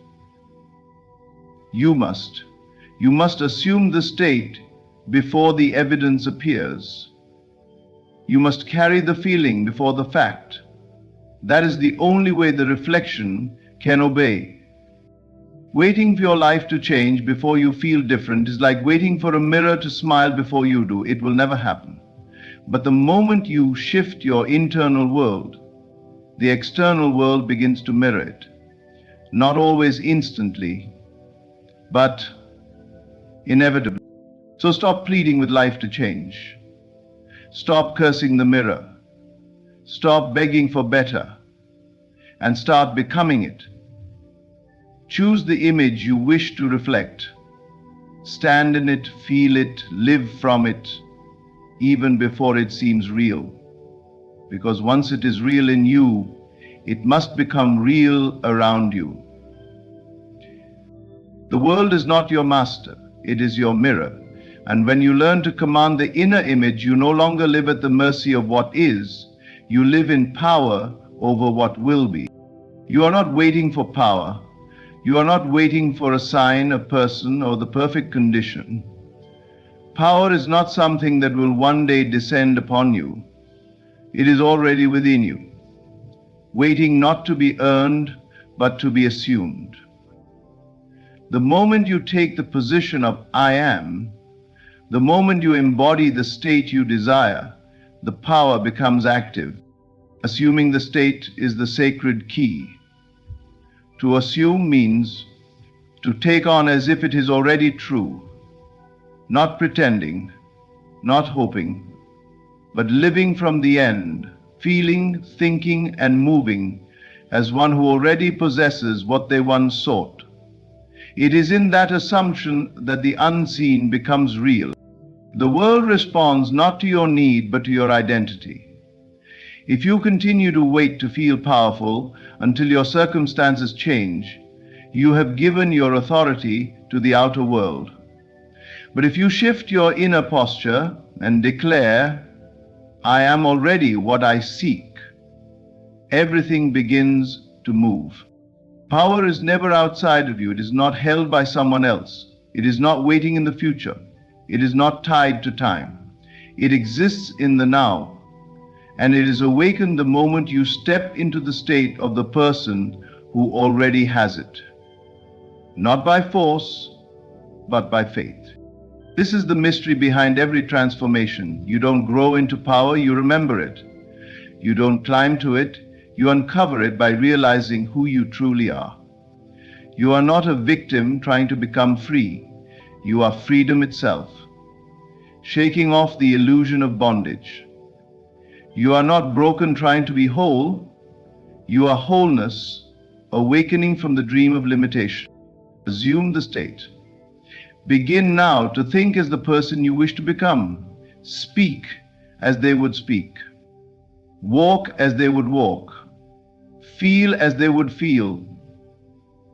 You must. You must assume the state before the evidence appears. You must carry the feeling before the fact. That is the only way the reflection can obey. Waiting for your life to change before you feel different is like waiting for a mirror to smile before you do. It will never happen. But the moment you shift your internal world, the external world begins to mirror it. Not always instantly, but inevitably. So stop pleading with life to change. Stop cursing the mirror. Stop begging for better. And start becoming it. Choose the image you wish to reflect. Stand in it, feel it, live from it, even before it seems real. Because once it is real in you, it must become real around you. The world is not your master, it is your mirror. And when you learn to command the inner image, you no longer live at the mercy of what is, you live in power over what will be. You are not waiting for power. You are not waiting for a sign, a person, or the perfect condition. Power is not something that will one day descend upon you. It is already within you, waiting not to be earned, but to be assumed. The moment you take the position of I am, the moment you embody the state you desire, the power becomes active. Assuming the state is the sacred key. To assume means to take on as if it is already true, not pretending, not hoping, but living from the end, feeling, thinking, and moving as one who already possesses what they once sought. It is in that assumption that the unseen becomes real. The world responds not to your need, but to your identity. If you continue to wait to feel powerful until your circumstances change, you have given your authority to the outer world. But if you shift your inner posture and declare, I am already what I seek, everything begins to move. Power is never outside of you. It is not held by someone else. It is not waiting in the future. It is not tied to time. It exists in the now. And it is awakened the moment you step into the state of the person who already has it. Not by force, but by faith. This is the mystery behind every transformation. You don't grow into power, you remember it. You don't climb to it, you uncover it by realizing who you truly are. You are not a victim trying to become free. You are freedom itself, shaking off the illusion of bondage. You are not broken trying to be whole. You are wholeness, awakening from the dream of limitation. Assume the state. Begin now to think as the person you wish to become. Speak as they would speak. Walk as they would walk. Feel as they would feel.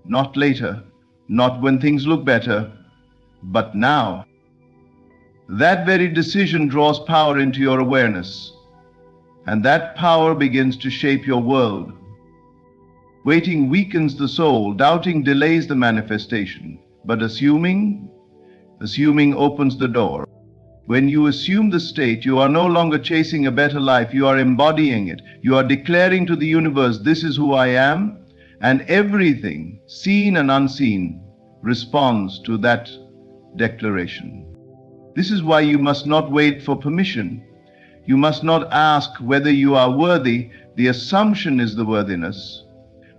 Not later, not when things look better, but now. That very decision draws power into your awareness. And that power begins to shape your world. Waiting weakens the soul, doubting delays the manifestation, but assuming opens the door. When you assume the state, you are no longer chasing a better life, you are embodying it. You are declaring to the universe, this is who I am, and everything, seen and unseen, responds to that declaration. This is why you must not wait for permission. You must not ask whether you are worthy. The assumption is the worthiness.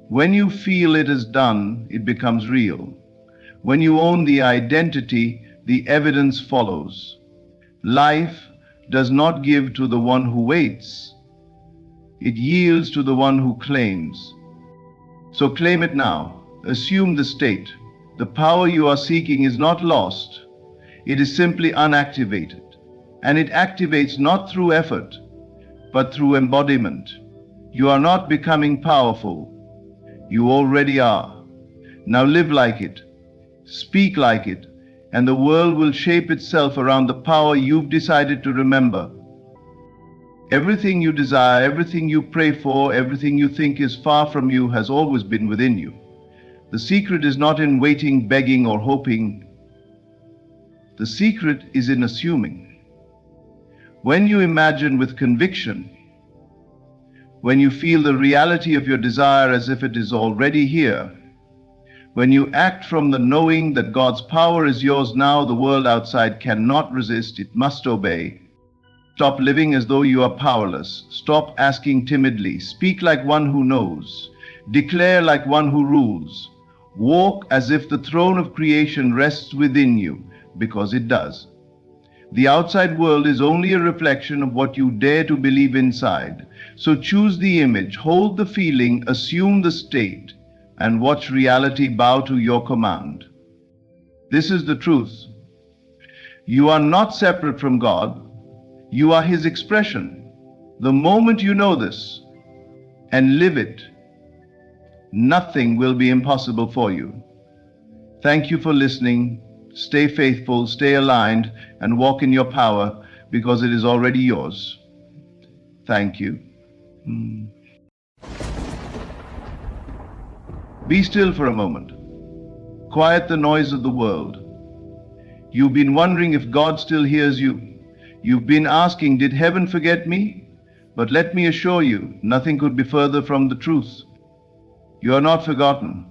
When you feel it is done, it becomes real. When you own the identity, the evidence follows. Life does not give to the one who waits. It yields to the one who claims. So claim it now. Assume the state. The power you are seeking is not lost. It is simply unactivated. And it activates not through effort, but through embodiment. You are not becoming powerful. You already are. Now live like it, speak like it, and the world will shape itself around the power you've decided to remember. Everything you desire, everything you pray for, everything you think is far from you has always been within you. The secret is not in waiting, begging, or hoping. The secret is in assuming. When you imagine with conviction, when you feel the reality of your desire as if it is already here, when you act from the knowing that God's power is yours now, the world outside cannot resist, it must obey. Stop living as though you are powerless. Stop asking timidly. Speak like one who knows. Declare like one who rules. Walk as if the throne of creation rests within you, because it does. The outside world is only a reflection of what you dare to believe inside. So choose the image, hold the feeling, assume the state, and watch reality bow to your command. This is the truth. You are not separate from God. You are His expression. The moment you know this and live it, nothing will be impossible for you. Thank you for listening. Stay faithful, stay aligned, and walk in your power, because it is already yours. Thank you. Be still for a moment. Quiet the noise of the world. You've been wondering if God still hears you. You've been asking, did heaven forget me? But let me assure you, nothing could be further from the truth. You are not forgotten.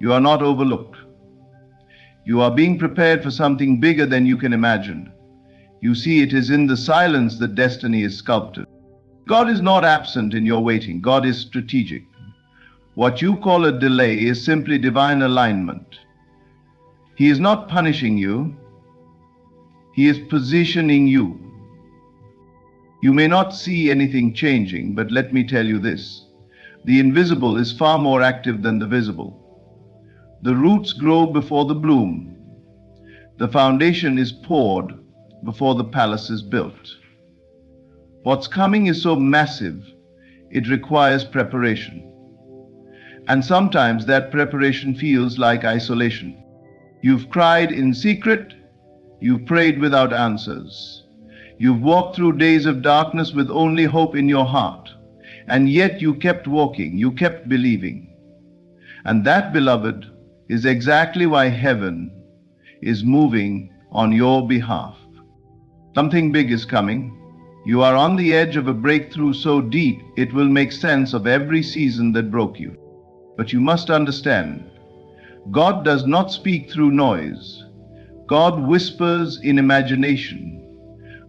You are not overlooked. You are being prepared for something bigger than you can imagine. You see, it is in the silence that destiny is sculpted. God is not absent in your waiting. God is strategic. What you call a delay is simply divine alignment. He is not punishing you. He is positioning you. You may not see anything changing, but let me tell you this. The invisible is far more active than the visible. The roots grow before the bloom. The foundation is poured before the palace is built. What's coming is so massive, it requires preparation. And sometimes that preparation feels like isolation. You've cried in secret, you've prayed without answers. You've walked through days of darkness with only hope in your heart, and yet you kept walking, you kept believing. And that, beloved, is exactly why heaven is moving on your behalf. Something big is coming. You are on the edge of a breakthrough so deep it will make sense of every season that broke you. But you must understand, God does not speak through noise. God whispers in imagination.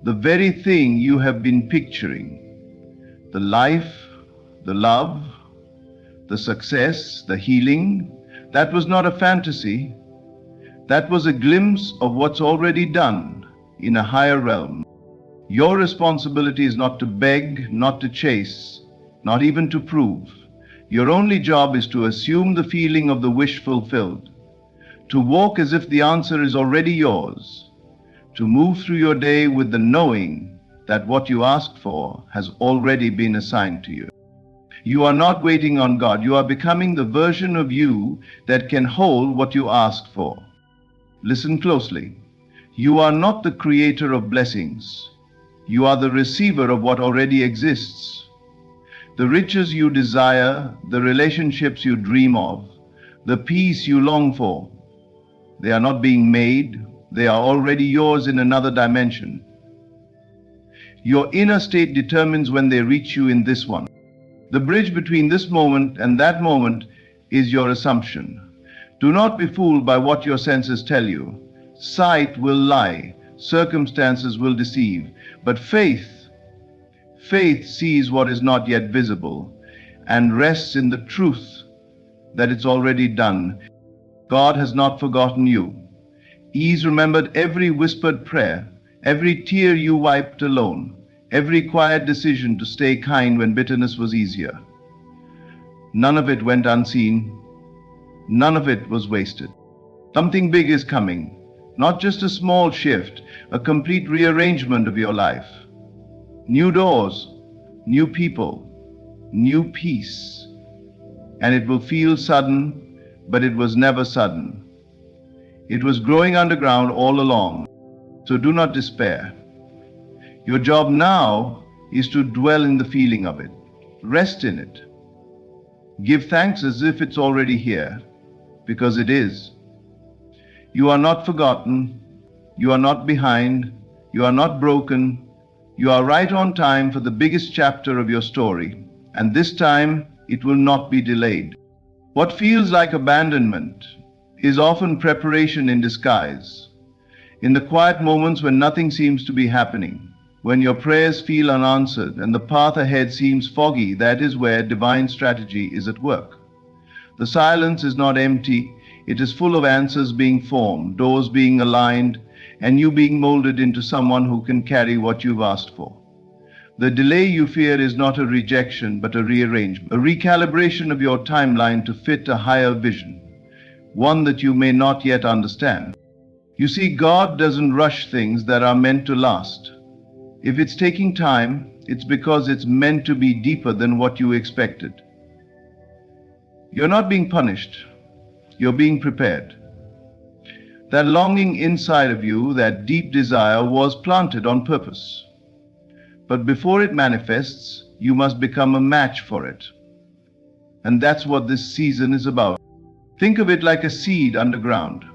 The very thing you have been picturing, the life, the love, the success, the healing, that was not a fantasy. That was a glimpse of what's already done in a higher realm. Your responsibility is not to beg, not to chase, not even to prove. Your only job is to assume the feeling of the wish fulfilled, to walk as if the answer is already yours, to move through your day with the knowing that what you asked for has already been assigned to you. You are not waiting on God. You are becoming the version of you that can hold what you asked for. Listen closely. You are not the creator of blessings. You are the receiver of what already exists. The riches you desire, the relationships you dream of, the peace you long for, they are not being made. They are already yours in another dimension. Your inner state determines when they reach you in this one. The bridge between this moment and that moment is your assumption. Do not be fooled by what your senses tell you. Sight will lie, circumstances will deceive, but faith sees what is not yet visible and rests in the truth that it's already done. God has not forgotten you. He's remembered every whispered prayer, every tear you wiped alone, every quiet decision to stay kind when bitterness was easier. None of it went unseen. None of it was wasted. Something big is coming, not just a small shift, a complete rearrangement of your life. New doors, new people, new peace. And it will feel sudden, but it was never sudden. It was growing underground all along, so do not despair. Your job now is to dwell in the feeling of it. Rest in it. Give thanks as if it's already here, because it is. You are not forgotten. You are not behind. You are not broken. You are right on time for the biggest chapter of your story, and this time it will not be delayed. What feels like abandonment is often preparation in disguise. In the quiet moments when nothing seems to be happening, when your prayers feel unanswered and the path ahead seems foggy, that is where divine strategy is at work. The silence is not empty, it is full of answers being formed, doors being aligned, and you being molded into someone who can carry what you've asked for. The delay you fear is not a rejection, but a rearrangement, a recalibration of your timeline to fit a higher vision, one that you may not yet understand. You see, God doesn't rush things that are meant to last. If it's taking time, it's because it's meant to be deeper than what you expected. You're not being punished, you're being prepared. That longing inside of you, that deep desire, was planted on purpose. But before it manifests, you must become a match for it. And that's what this season is about. Think of it like a seed underground.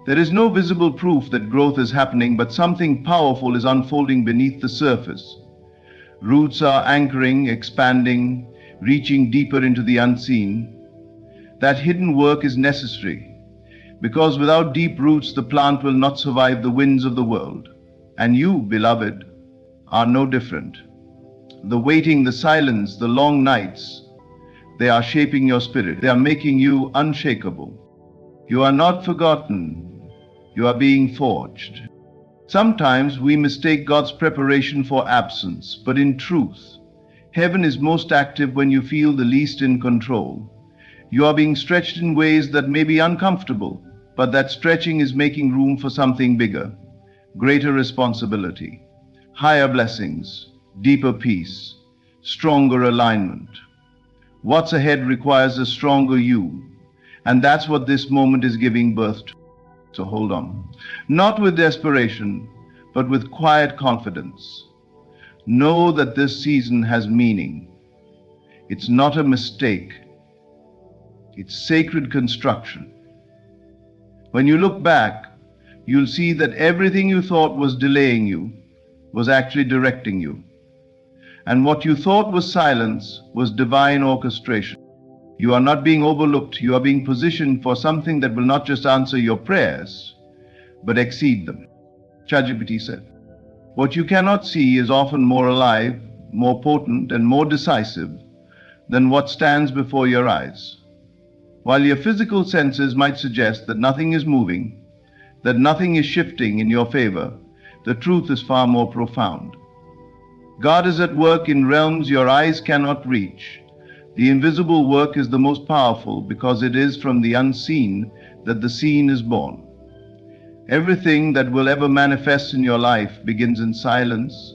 There is no visible proof that growth is happening, but something powerful is unfolding beneath the surface. Roots are anchoring, expanding, reaching deeper into the unseen. That hidden work is necessary, because without deep roots, the plant will not survive the winds of the world. And you, beloved, are no different. The waiting, the silence, the long nights, they are shaping your spirit. They are making you unshakable. You are not forgotten. You are being forged. Sometimes we mistake God's preparation for absence, but in truth, heaven is most active when you feel the least in control. You are being stretched in ways that may be uncomfortable, but that stretching is making room for something bigger, greater responsibility, higher blessings, deeper peace, stronger alignment. What's ahead requires a stronger you, and that's what this moment is giving birth to. So hold on. Not with desperation, but with quiet confidence. Know that this season has meaning. It's not a mistake. It's sacred construction. When you look back, you'll see that everything you thought was delaying you was actually directing you. And what you thought was silence was divine orchestration. You are not being overlooked, you are being positioned for something that will not just answer your prayers, but exceed them. ChatGPT said, what you cannot see is often more alive, more potent, and more decisive than what stands before your eyes. While your physical senses might suggest that nothing is moving, that nothing is shifting in your favor, the truth is far more profound. God is at work in realms your eyes cannot reach. The invisible work is the most powerful because it is from the unseen that the seen is born. Everything that will ever manifest in your life begins in silence,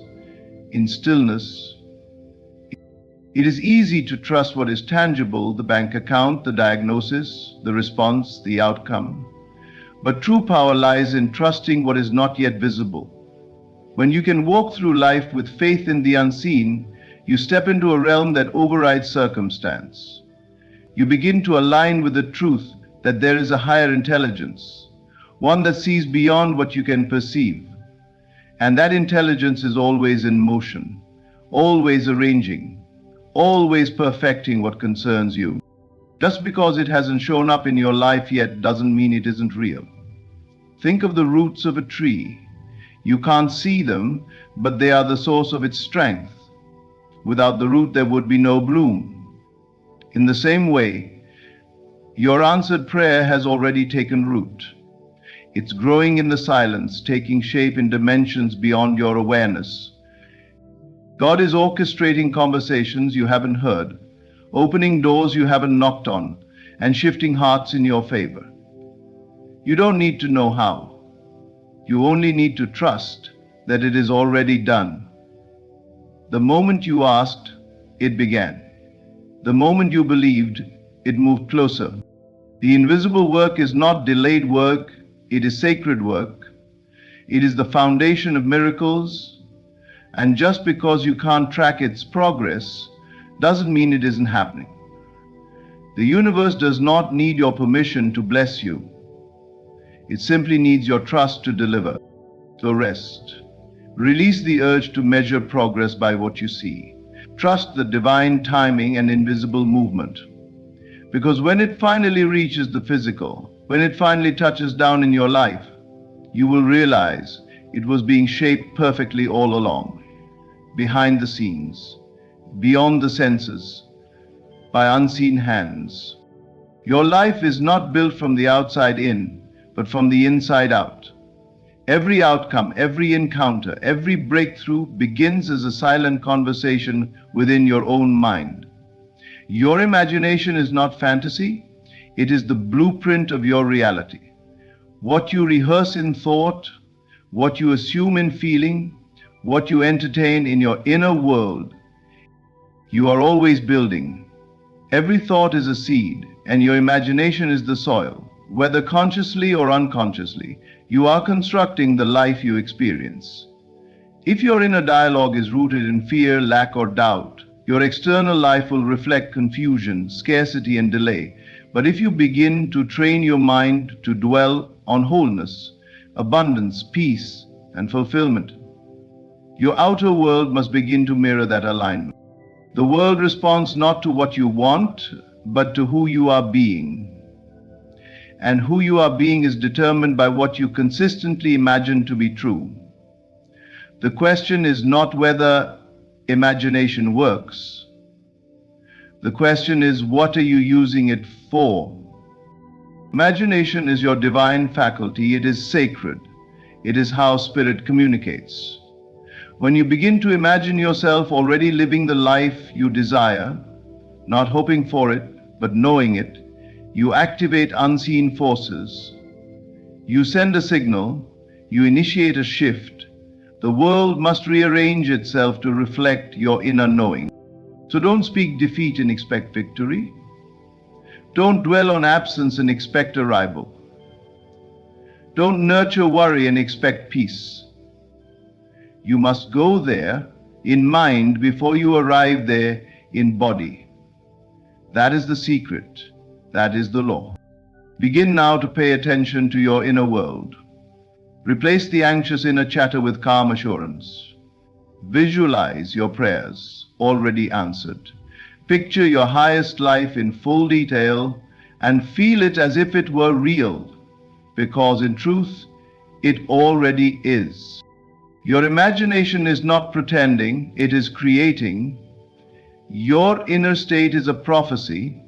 in stillness. It is easy to trust what is tangible, the bank account, the diagnosis, the response, the outcome. But true power lies in trusting what is not yet visible. When you can walk through life with faith in the unseen, you step into a realm that overrides circumstance. You begin to align with the truth that there is a higher intelligence, one that sees beyond what you can perceive. And that intelligence is always in motion, always arranging, always perfecting what concerns you. Just because it hasn't shown up in your life yet doesn't mean it isn't real. Think of the roots of a tree. You can't see them, but they are the source of its strength. Without the root, there would be no bloom. In the same way, your answered prayer has already taken root. It's growing in the silence, taking shape in dimensions beyond your awareness. God is orchestrating conversations you haven't heard, opening doors you haven't knocked on, and shifting hearts in your favor. You don't need to know how. You only need to trust that it is already done. The moment you asked, it began. The moment you believed, it moved closer. The invisible work is not delayed work, It is sacred work. It is the foundation of miracles. And just because you can't track its progress doesn't mean it isn't happening. The universe does not need your permission to bless you. It simply needs your trust to deliver. So rest. Release the urge to measure progress by what you see. Trust the divine timing and invisible movement. Because when it finally reaches the physical, when it finally touches down in your life, you will realize it was being shaped perfectly all along, behind the scenes, beyond the senses, by unseen hands. Your life is not built from the outside in, but from the inside out. Every outcome, every encounter, every breakthrough begins as a silent conversation within your own mind. Your imagination is not fantasy, it is the blueprint of your reality. What you rehearse in thought, what you assume in feeling, what you entertain in your inner world, you are always building. Every thought is a seed, and your imagination is the soil. Whether consciously or unconsciously, you are constructing the life you experience. If your inner dialogue is rooted in fear, lack, or doubt, your external life will reflect confusion, scarcity, and delay. But if you begin to train your mind to dwell on wholeness, abundance, peace, and fulfillment, your outer world must begin to mirror that alignment. The world responds not to what you want, but to who you are being. And who you are being is determined by what you consistently imagine to be true. The question is not whether imagination works. The question is, what are you using it for? Imagination is your divine faculty. It is sacred. It is how spirit communicates. When you begin to imagine yourself already living the life you desire, not hoping for it, but knowing it, you activate unseen forces. You send a signal, you initiate a shift. The world must rearrange itself to reflect your inner knowing. So don't speak defeat and expect victory. Don't dwell on absence and expect arrival. Don't nurture worry and expect peace. You must go there in mind before you arrive there in body. That is the secret. That is the law. Begin now to pay attention to your inner world. Replace the anxious inner chatter with calm assurance. Visualize your prayers already answered. Picture your highest life in full detail and feel it as if it were real, because in truth, it already is. Your imagination is not pretending, it is creating. Your inner state is a prophecy.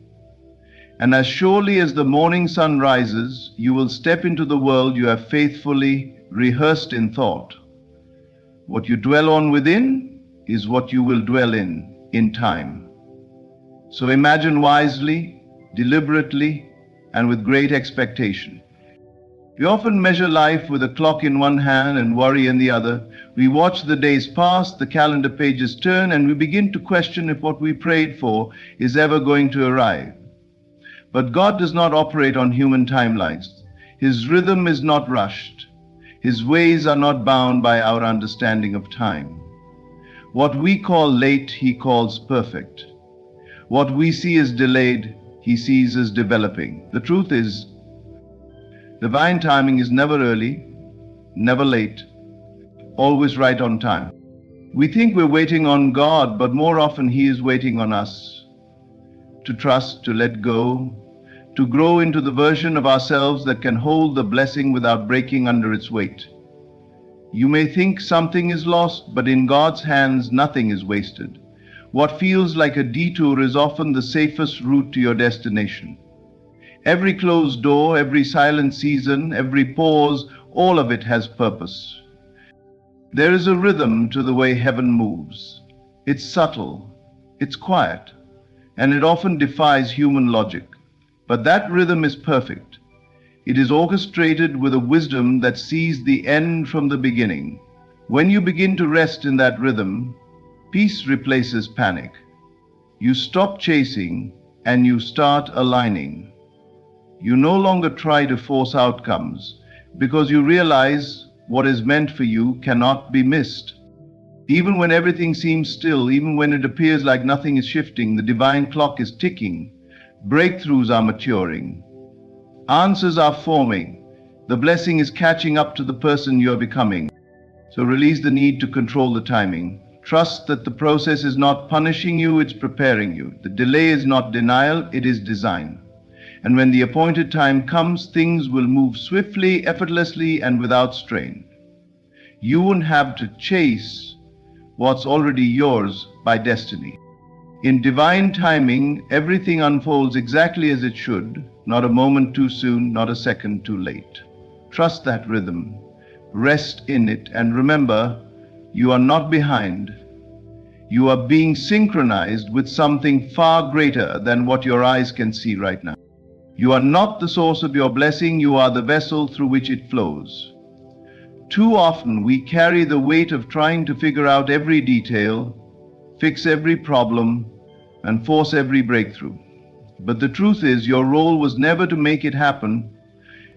And as surely as the morning sun rises, you will step into the world you have faithfully rehearsed in thought. What you dwell on within is what you will dwell in time. So imagine wisely, deliberately, and with great expectation. We often measure life with a clock in one hand and worry in the other. We watch the days pass, the calendar pages turn, and we begin to question if what we prayed for is ever going to arrive. But God does not operate on human timelines. His rhythm is not rushed. His ways are not bound by our understanding of time. What we call late, He calls perfect. What we see as delayed, He sees as developing. The truth is, divine timing is never early, never late, always right on time. We think we're waiting on God, but more often He is waiting on us. To trust, to let go, to grow into the version of ourselves that can hold the blessing without breaking under its weight. You may think something is lost, but in God's hands nothing is wasted. What feels like a detour is often the safest route to your destination. Every closed door, every silent season, every pause, all of it has purpose. There is a rhythm to the way heaven moves. It's subtle, it's quiet, and it often defies human logic. But that rhythm is perfect. It is orchestrated with a wisdom that sees the end from the beginning. When you begin to rest in that rhythm, peace replaces panic. You stop chasing and you start aligning. You no longer try to force outcomes. because you realize what is meant for you cannot be missed. Even when everything seems still, even when it appears like nothing is shifting, the divine clock is ticking. Breakthroughs are maturing. Answers are forming. The blessing is catching up to the person you are becoming. So release the need to control the timing. Trust that the process is not punishing you, it's preparing you. The delay is not denial, it is design. And when the appointed time comes, things will move swiftly, effortlessly, and without strain. You won't have to chase what's already yours by destiny. In divine timing, everything unfolds exactly as it should, not a moment too soon, not a second too late. Trust that rhythm, rest in it, and remember, you are not behind. You are being synchronized with something far greater than what your eyes can see right now. You are not the source of your blessing, you are the vessel through which it flows. Too often we carry the weight of trying to figure out every detail, fix every problem, and force every breakthrough. But the truth is, your role was never to make it happen.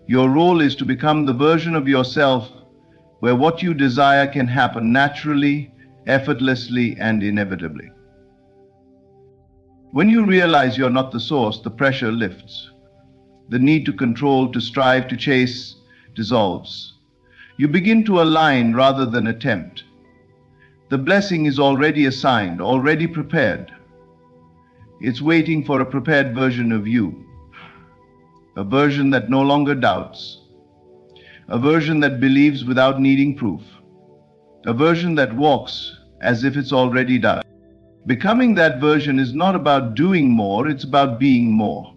Your role is to become the version of yourself where what you desire can happen naturally, effortlessly, and inevitably. When you realize you're not the source, the pressure lifts. The need to control, to strive, to chase dissolves. You begin to align rather than attempt. The blessing is already assigned, already prepared. It's waiting for a prepared version of you, a version that no longer doubts, a version that believes without needing proof, a version that walks as if it's already done. Becoming that version is not about doing more, it's about being more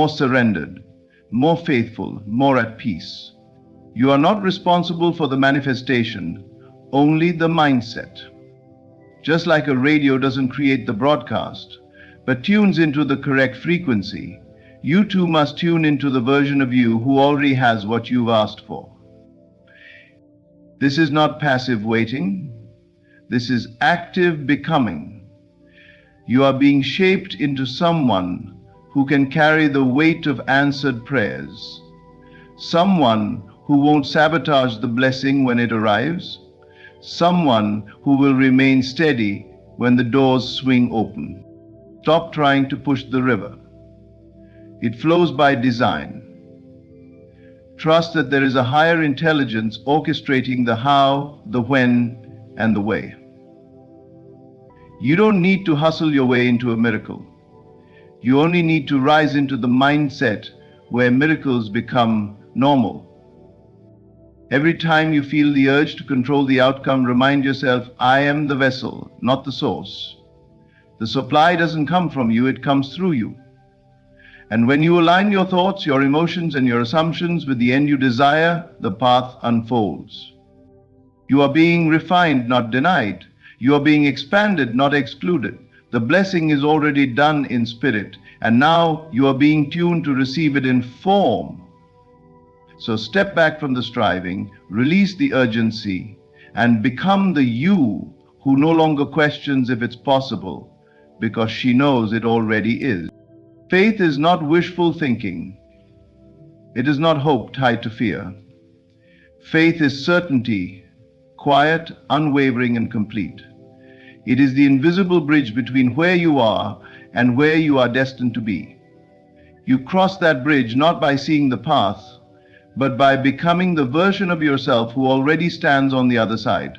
surrendered, more faithful, more at peace. You are not responsible for the manifestation, only the mindset. Just like a radio doesn't create the broadcast, but tunes into the correct frequency, you too must tune into the version of you who already has what you've asked for. This is not passive waiting. This is active becoming. You are being shaped into someone who can carry the weight of answered prayers. Someone who won't sabotage the blessing when it arrives. Someone who will remain steady when the doors swing open. Stop trying to push the river. It flows by design. Trust that there is a higher intelligence orchestrating the how, the when, and the way. You don't need to hustle your way into a miracle. You only need to rise into the mindset where miracles become normal. Every time you feel the urge to control the outcome, remind yourself, I am the vessel, not the source. The supply doesn't come from you, it comes through you. And when you align your thoughts, your emotions, and your assumptions with the end you desire, the path unfolds. You are being refined, not denied. You are being expanded, not excluded. The blessing is already done in spirit, and now you are being tuned to receive it in form. So step back from the striving, release the urgency, and become the you who no longer questions if it's possible, because she knows it already is. Faith is not wishful thinking. It is not hope tied to fear. Faith is certainty, quiet, unwavering, and complete. It is the invisible bridge between where you are and where you are destined to be. You cross that bridge not by seeing the path, but by becoming the version of yourself who already stands on the other side.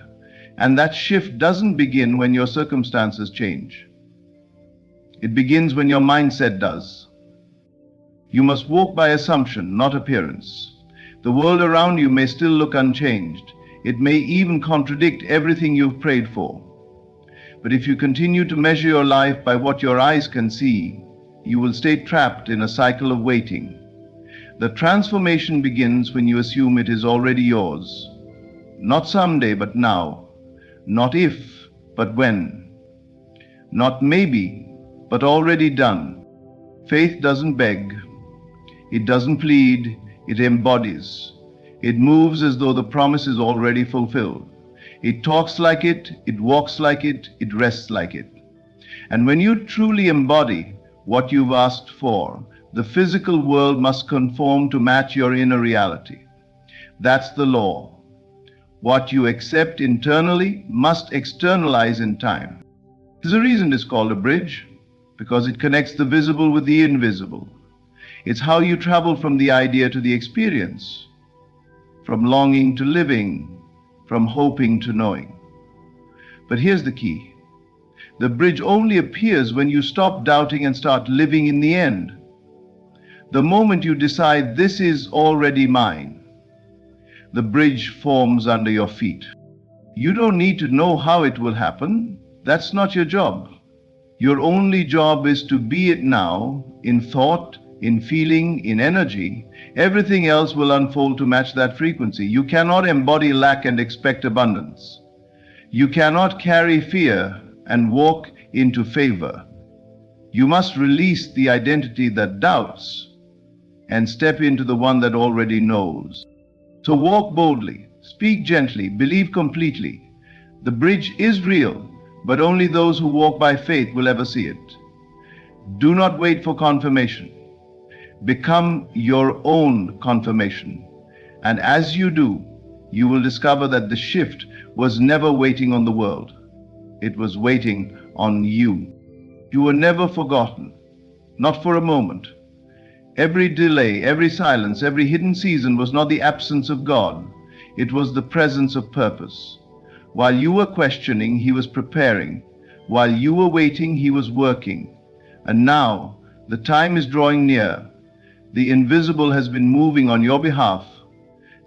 And that shift doesn't begin when your circumstances change. It begins when your mindset does. You must walk by assumption, not appearance. The world around you may still look unchanged. It may even contradict everything you've prayed for. But if you continue to measure your life by what your eyes can see, you will stay trapped in a cycle of waiting. The transformation begins when you assume it is already yours. Not someday, but now. Not if, but when. Not maybe, but already done. Faith doesn't beg. It doesn't plead. It embodies. It moves as though the promise is already fulfilled. It talks like it walks like it rests like it. And when you truly embody what you've asked for, the physical world must conform to match your inner reality. That's the law. What you accept internally must externalize in time. There's a reason it's called a bridge, because it connects the visible with the invisible. It's how you travel from the idea to the experience, from longing to living, from hoping to knowing. But here's the key. The bridge only appears when you stop doubting and start living in the end. The moment you decide this is already mine, the bridge forms under your feet. You don't need to know how it will happen. That's not your job. Your only job is to be it now, in thought, in feeling, in energy. Everything else will unfold to match that frequency. You cannot embody lack and expect abundance. You cannot carry fear and walk into favor. You must release the identity that doubts and step into the one that already knows. So walk boldly, speak gently, believe completely. The bridge is real, but only those who walk by faith will ever see it. Do not wait for confirmation. Become your own confirmation. And as you do, you will discover that the shift was never waiting on the world. It was waiting on you. You were never forgotten, not for a moment. Every delay, every silence, every hidden season was not the absence of God. It was the presence of purpose. While you were questioning, He was preparing. While you were waiting, He was working. And now, the time is drawing near. The invisible has been moving on your behalf,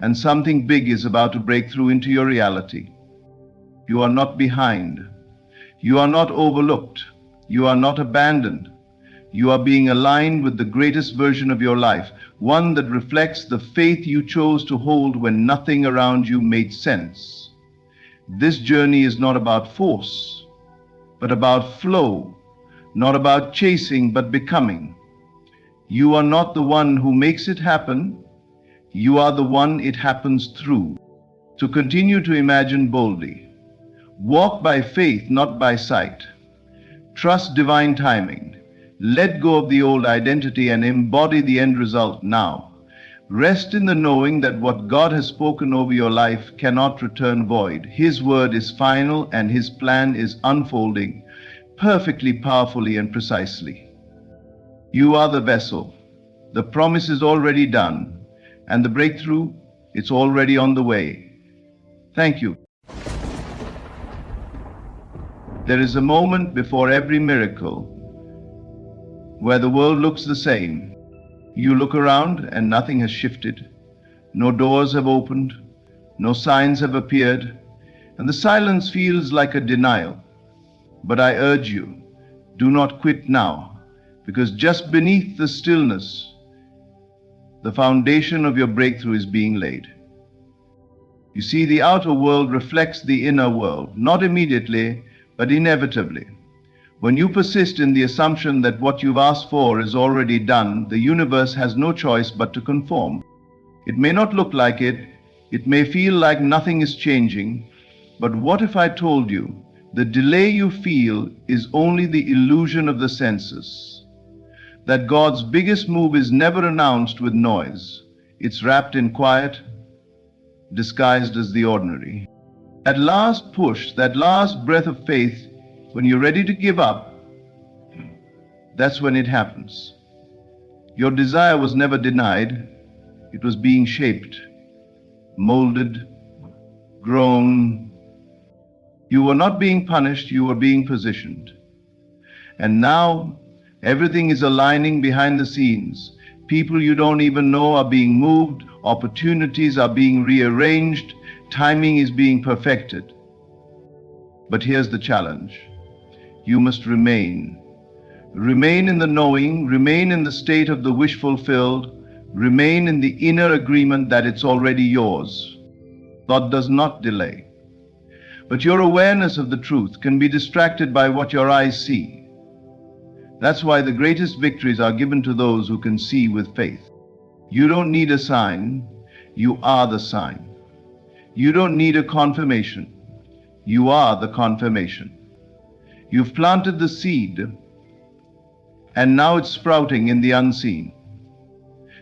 and something big is about to break through into your reality. You are not behind. You are not overlooked. You are not abandoned. You are being aligned with the greatest version of your life, one that reflects the faith you chose to hold when nothing around you made sense. This journey is not about force, but about flow, not about chasing, but becoming. You are not the one who makes it happen. You are the one it happens through. So continue to imagine boldly. Walk by faith, not by sight. Trust divine timing. Let go of the old identity and embody the end result now. Rest in the knowing that what God has spoken over your life cannot return void. His word is final and His plan is unfolding perfectly, powerfully, and precisely. You are the vessel. The promise is already done, and the breakthrough, it's already on the way. Thank you. There is a moment before every miracle where the world looks the same. You look around and nothing has shifted. No doors have opened, no signs have appeared, and the silence feels like a denial. But I urge you, do not quit now, because just beneath the stillness, the foundation of your breakthrough is being laid. You see, the outer world reflects the inner world, not immediately, but inevitably. When you persist in the assumption that what you've asked for is already done, the universe has no choice but to conform. It may not look like it, it may feel like nothing is changing, but what if I told you the delay you feel is only the illusion of the senses? That God's biggest move is never announced with noise. It's wrapped in quiet, disguised as the ordinary. That last push, that last breath of faith, when you're ready to give up, that's when it happens. Your desire was never denied. It was being shaped, molded, grown. You were not being punished, you were being positioned. And now, everything is aligning behind the scenes. People you don't even know are being moved, opportunities are being rearranged, timing is being perfected. But here's the challenge. You must remain. Remain in the knowing, remain in the state of the wish fulfilled, remain in the inner agreement that it's already yours. God does not delay. But your awareness of the truth can be distracted by what your eyes see. That's why the greatest victories are given to those who can see with faith. You don't need a sign, you are the sign. You don't need a confirmation, you are the confirmation. You've planted the seed, and now it's sprouting in the unseen.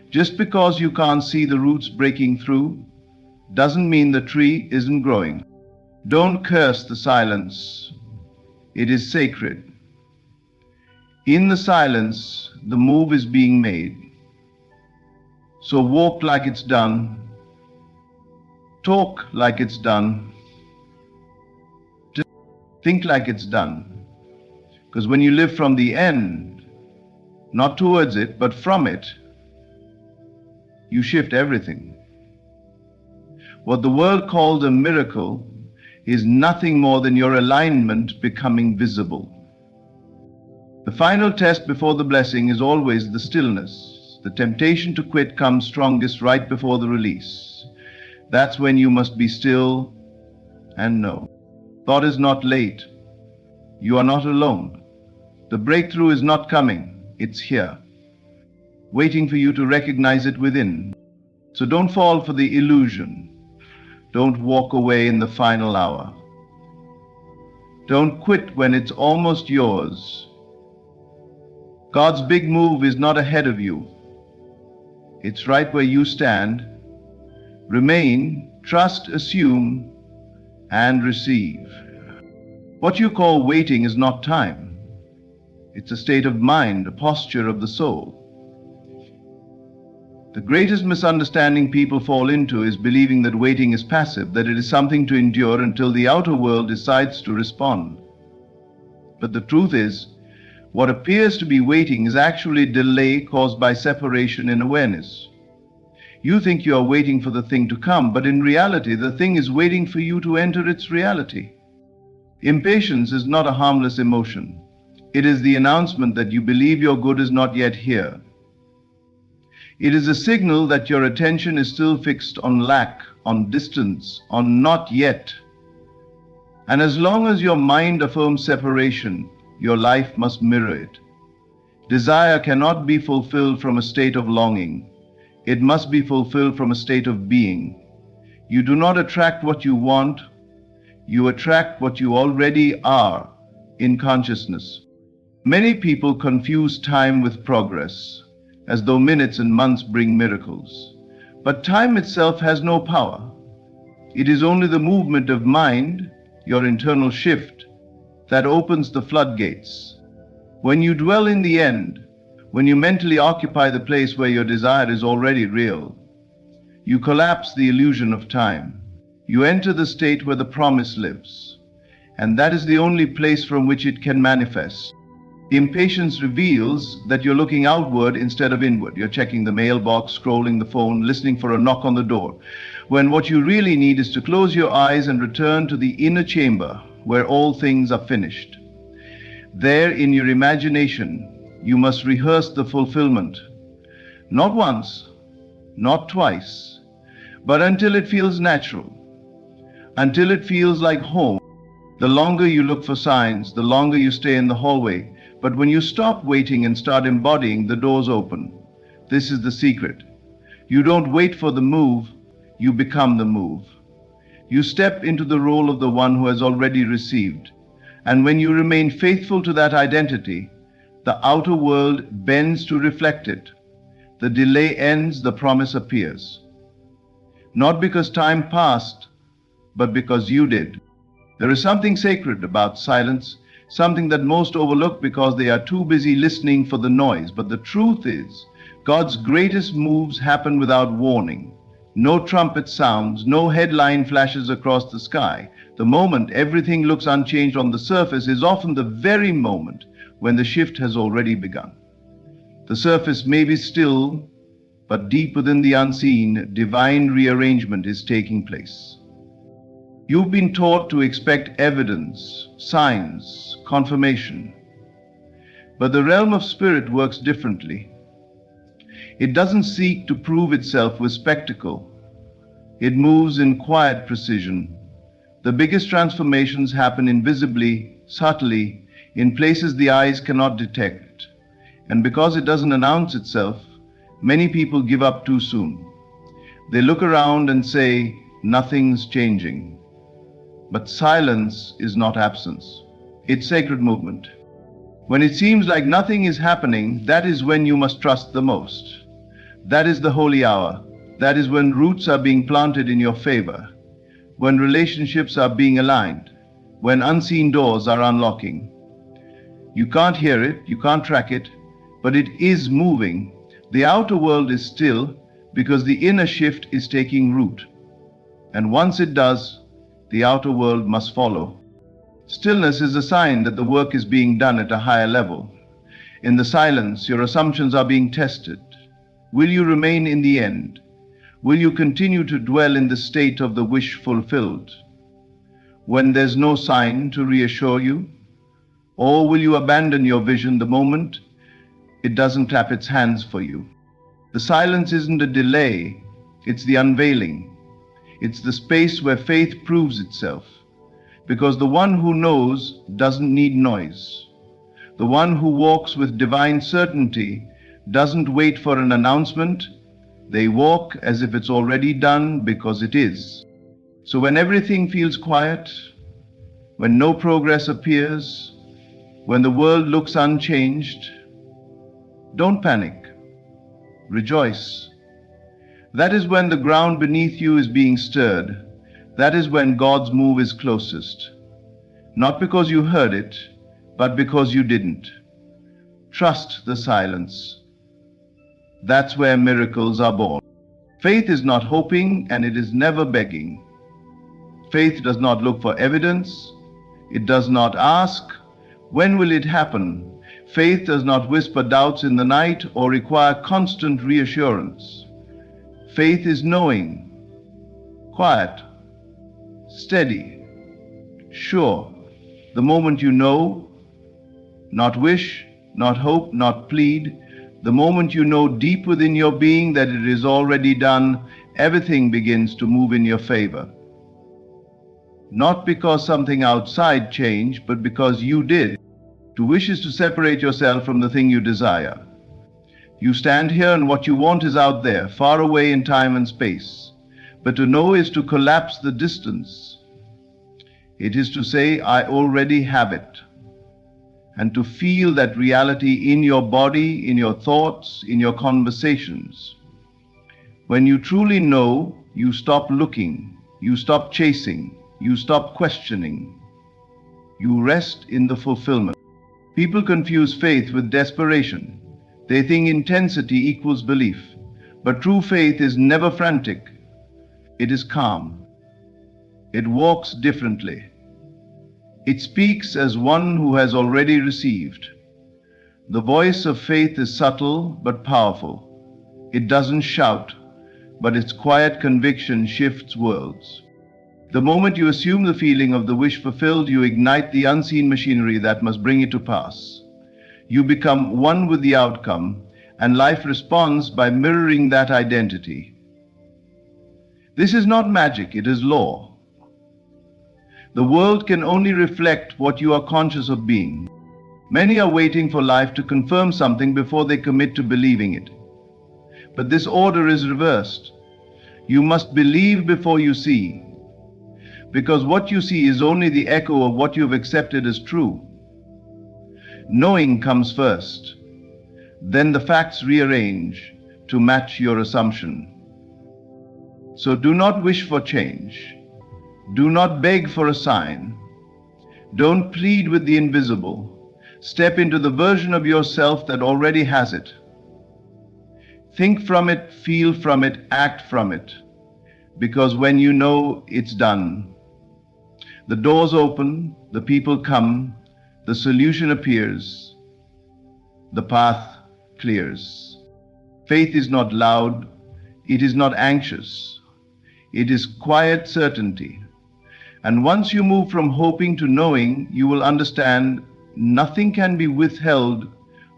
Just because you can't see the roots breaking through, doesn't mean the tree isn't growing. Don't curse the silence. It is sacred. In the silence, the move is being made. So walk like it's done. Talk like it's done. Just think like it's done. Because when you live from the end, not towards it, but from it, you shift everything. What the world calls a miracle is nothing more than your alignment becoming visible. The final test before the blessing is always the stillness. The temptation to quit comes strongest right before the release. That's when you must be still and know. Thought is not late. You are not alone. The breakthrough is not coming. It's here, waiting for you to recognize it within. So don't fall for the illusion. Don't walk away in the final hour. Don't quit when it's almost yours. God's big move is not ahead of you. It's right where you stand. Remain, trust, assume, and receive. What you call waiting is not time. It's a state of mind, a posture of the soul. The greatest misunderstanding people fall into is believing that waiting is passive, that it is something to endure until the outer world decides to respond. But the truth is, what appears to be waiting is actually delay caused by separation in awareness. You think you are waiting for the thing to come, but in reality, the thing is waiting for you to enter its reality. Impatience is not a harmless emotion. It is the announcement that you believe your good is not yet here. It is a signal that your attention is still fixed on lack, on distance, on not yet. And as long as your mind affirms separation, your life must mirror it. Desire cannot be fulfilled from a state of longing. It must be fulfilled from a state of being. You do not attract what you want. You attract what you already are in consciousness. Many people confuse time with progress, as though minutes and months bring miracles. But time itself has no power. It is only the movement of mind, your internal shift, that opens the floodgates. When you dwell in the end, when you mentally occupy the place where your desire is already real, you collapse the illusion of time. You enter the state where the promise lives, and that is the only place from which it can manifest. Impatience reveals that you're looking outward instead of inward. You're checking the mailbox, scrolling the phone, listening for a knock on the door, when what you really need is to close your eyes and return to the inner chamber where all things are finished. There, in your imagination, you must rehearse the fulfillment, not once, not twice, but until it feels natural, until it feels like home. The longer you look for signs, the longer you stay in the hallway. But when you stop waiting and start embodying, the doors open. This is the secret. You don't wait for the move, you become the move. You step into the role of the one who has already received. And when you remain faithful to that identity, the outer world bends to reflect it. The delay ends, the promise appears. Not because time passed, but because you did. There is something sacred about silence, something that most overlook because they are too busy listening for the noise. But the truth is, God's greatest moves happen without warning. No trumpet sounds, no headline flashes across the sky. The moment everything looks unchanged on the surface is often the very moment when the shift has already begun. The surface may be still, but deep within the unseen, divine rearrangement is taking place. You've been taught to expect evidence, signs, confirmation. But the realm of spirit works differently. It doesn't seek to prove itself with spectacle. It moves in quiet precision. The biggest transformations happen invisibly, subtly, in places the eyes cannot detect. And because it doesn't announce itself, many people give up too soon. They look around and say, nothing's changing. But silence is not absence. It's sacred movement. When it seems like nothing is happening, that is when you must trust the most. That is the holy hour. That is when roots are being planted in your favor, when relationships are being aligned, when unseen doors are unlocking. You can't hear it, you can't track it, but it is moving. The outer world is still because the inner shift is taking root. And once it does, the outer world must follow. Stillness is a sign that the work is being done at a higher level. In the silence, your assumptions are being tested. Will you remain in the end? Will you continue to dwell in the state of the wish fulfilled, when there's no sign to reassure you? Or will you abandon your vision the moment it doesn't clap its hands for you? The silence isn't a delay, it's the unveiling. It's the space where faith proves itself, because the one who knows doesn't need noise. The one who walks with divine certainty doesn't wait for an announcement. They walk as if it's already done because it is. So when everything feels quiet, when no progress appears, when the world looks unchanged, don't panic. Rejoice. That is when the ground beneath you is being stirred. That is when God's move is closest. Not because you heard it, but because you didn't. Trust the silence. That's where miracles are born. Faith is not hoping, and it is never begging. Faith does not look for evidence. It does not ask, when will it happen? Faith does not whisper doubts in the night or require constant reassurance. Faith is knowing, quiet, steady, sure. The moment you know, not wish, not hope, not plead, the moment you know deep within your being that it is already done, everything begins to move in your favor. Not because something outside changed, but because you did. To wish is to separate yourself from the thing you desire. You stand here and what you want is out there, far away in time and space. But to know is to collapse the distance. It is to say, I already have it. And to feel that reality in your body, in your thoughts, in your conversations. When you truly know, you stop looking, you stop chasing, you stop questioning. You rest in the fulfillment. People confuse faith with desperation. They think intensity equals belief. But true faith is never frantic. It is calm. It walks differently. It speaks as one who has already received. The voice of faith is subtle but powerful. It doesn't shout, but its quiet conviction shifts worlds. The moment you assume the feeling of the wish fulfilled, you ignite the unseen machinery that must bring it to pass. You become one with the outcome, and life responds by mirroring that identity. This is not magic, it is law. The world can only reflect what you are conscious of being. Many are waiting for life to confirm something before they commit to believing it. But this order is reversed. You must believe before you see, because what you see is only the echo of what you have accepted as true. Knowing comes first, then the facts rearrange to match your assumption. So do not wish for change. Do not beg for a sign. Don't plead with the invisible. Step into the version of yourself that already has it. Think from it, feel from it, act from it. Because when you know, it's done. The doors open, the people come, the solution appears, the path clears. Faith is not loud, it is not anxious, it is quiet certainty. And once you move from hoping to knowing, you will understand nothing can be withheld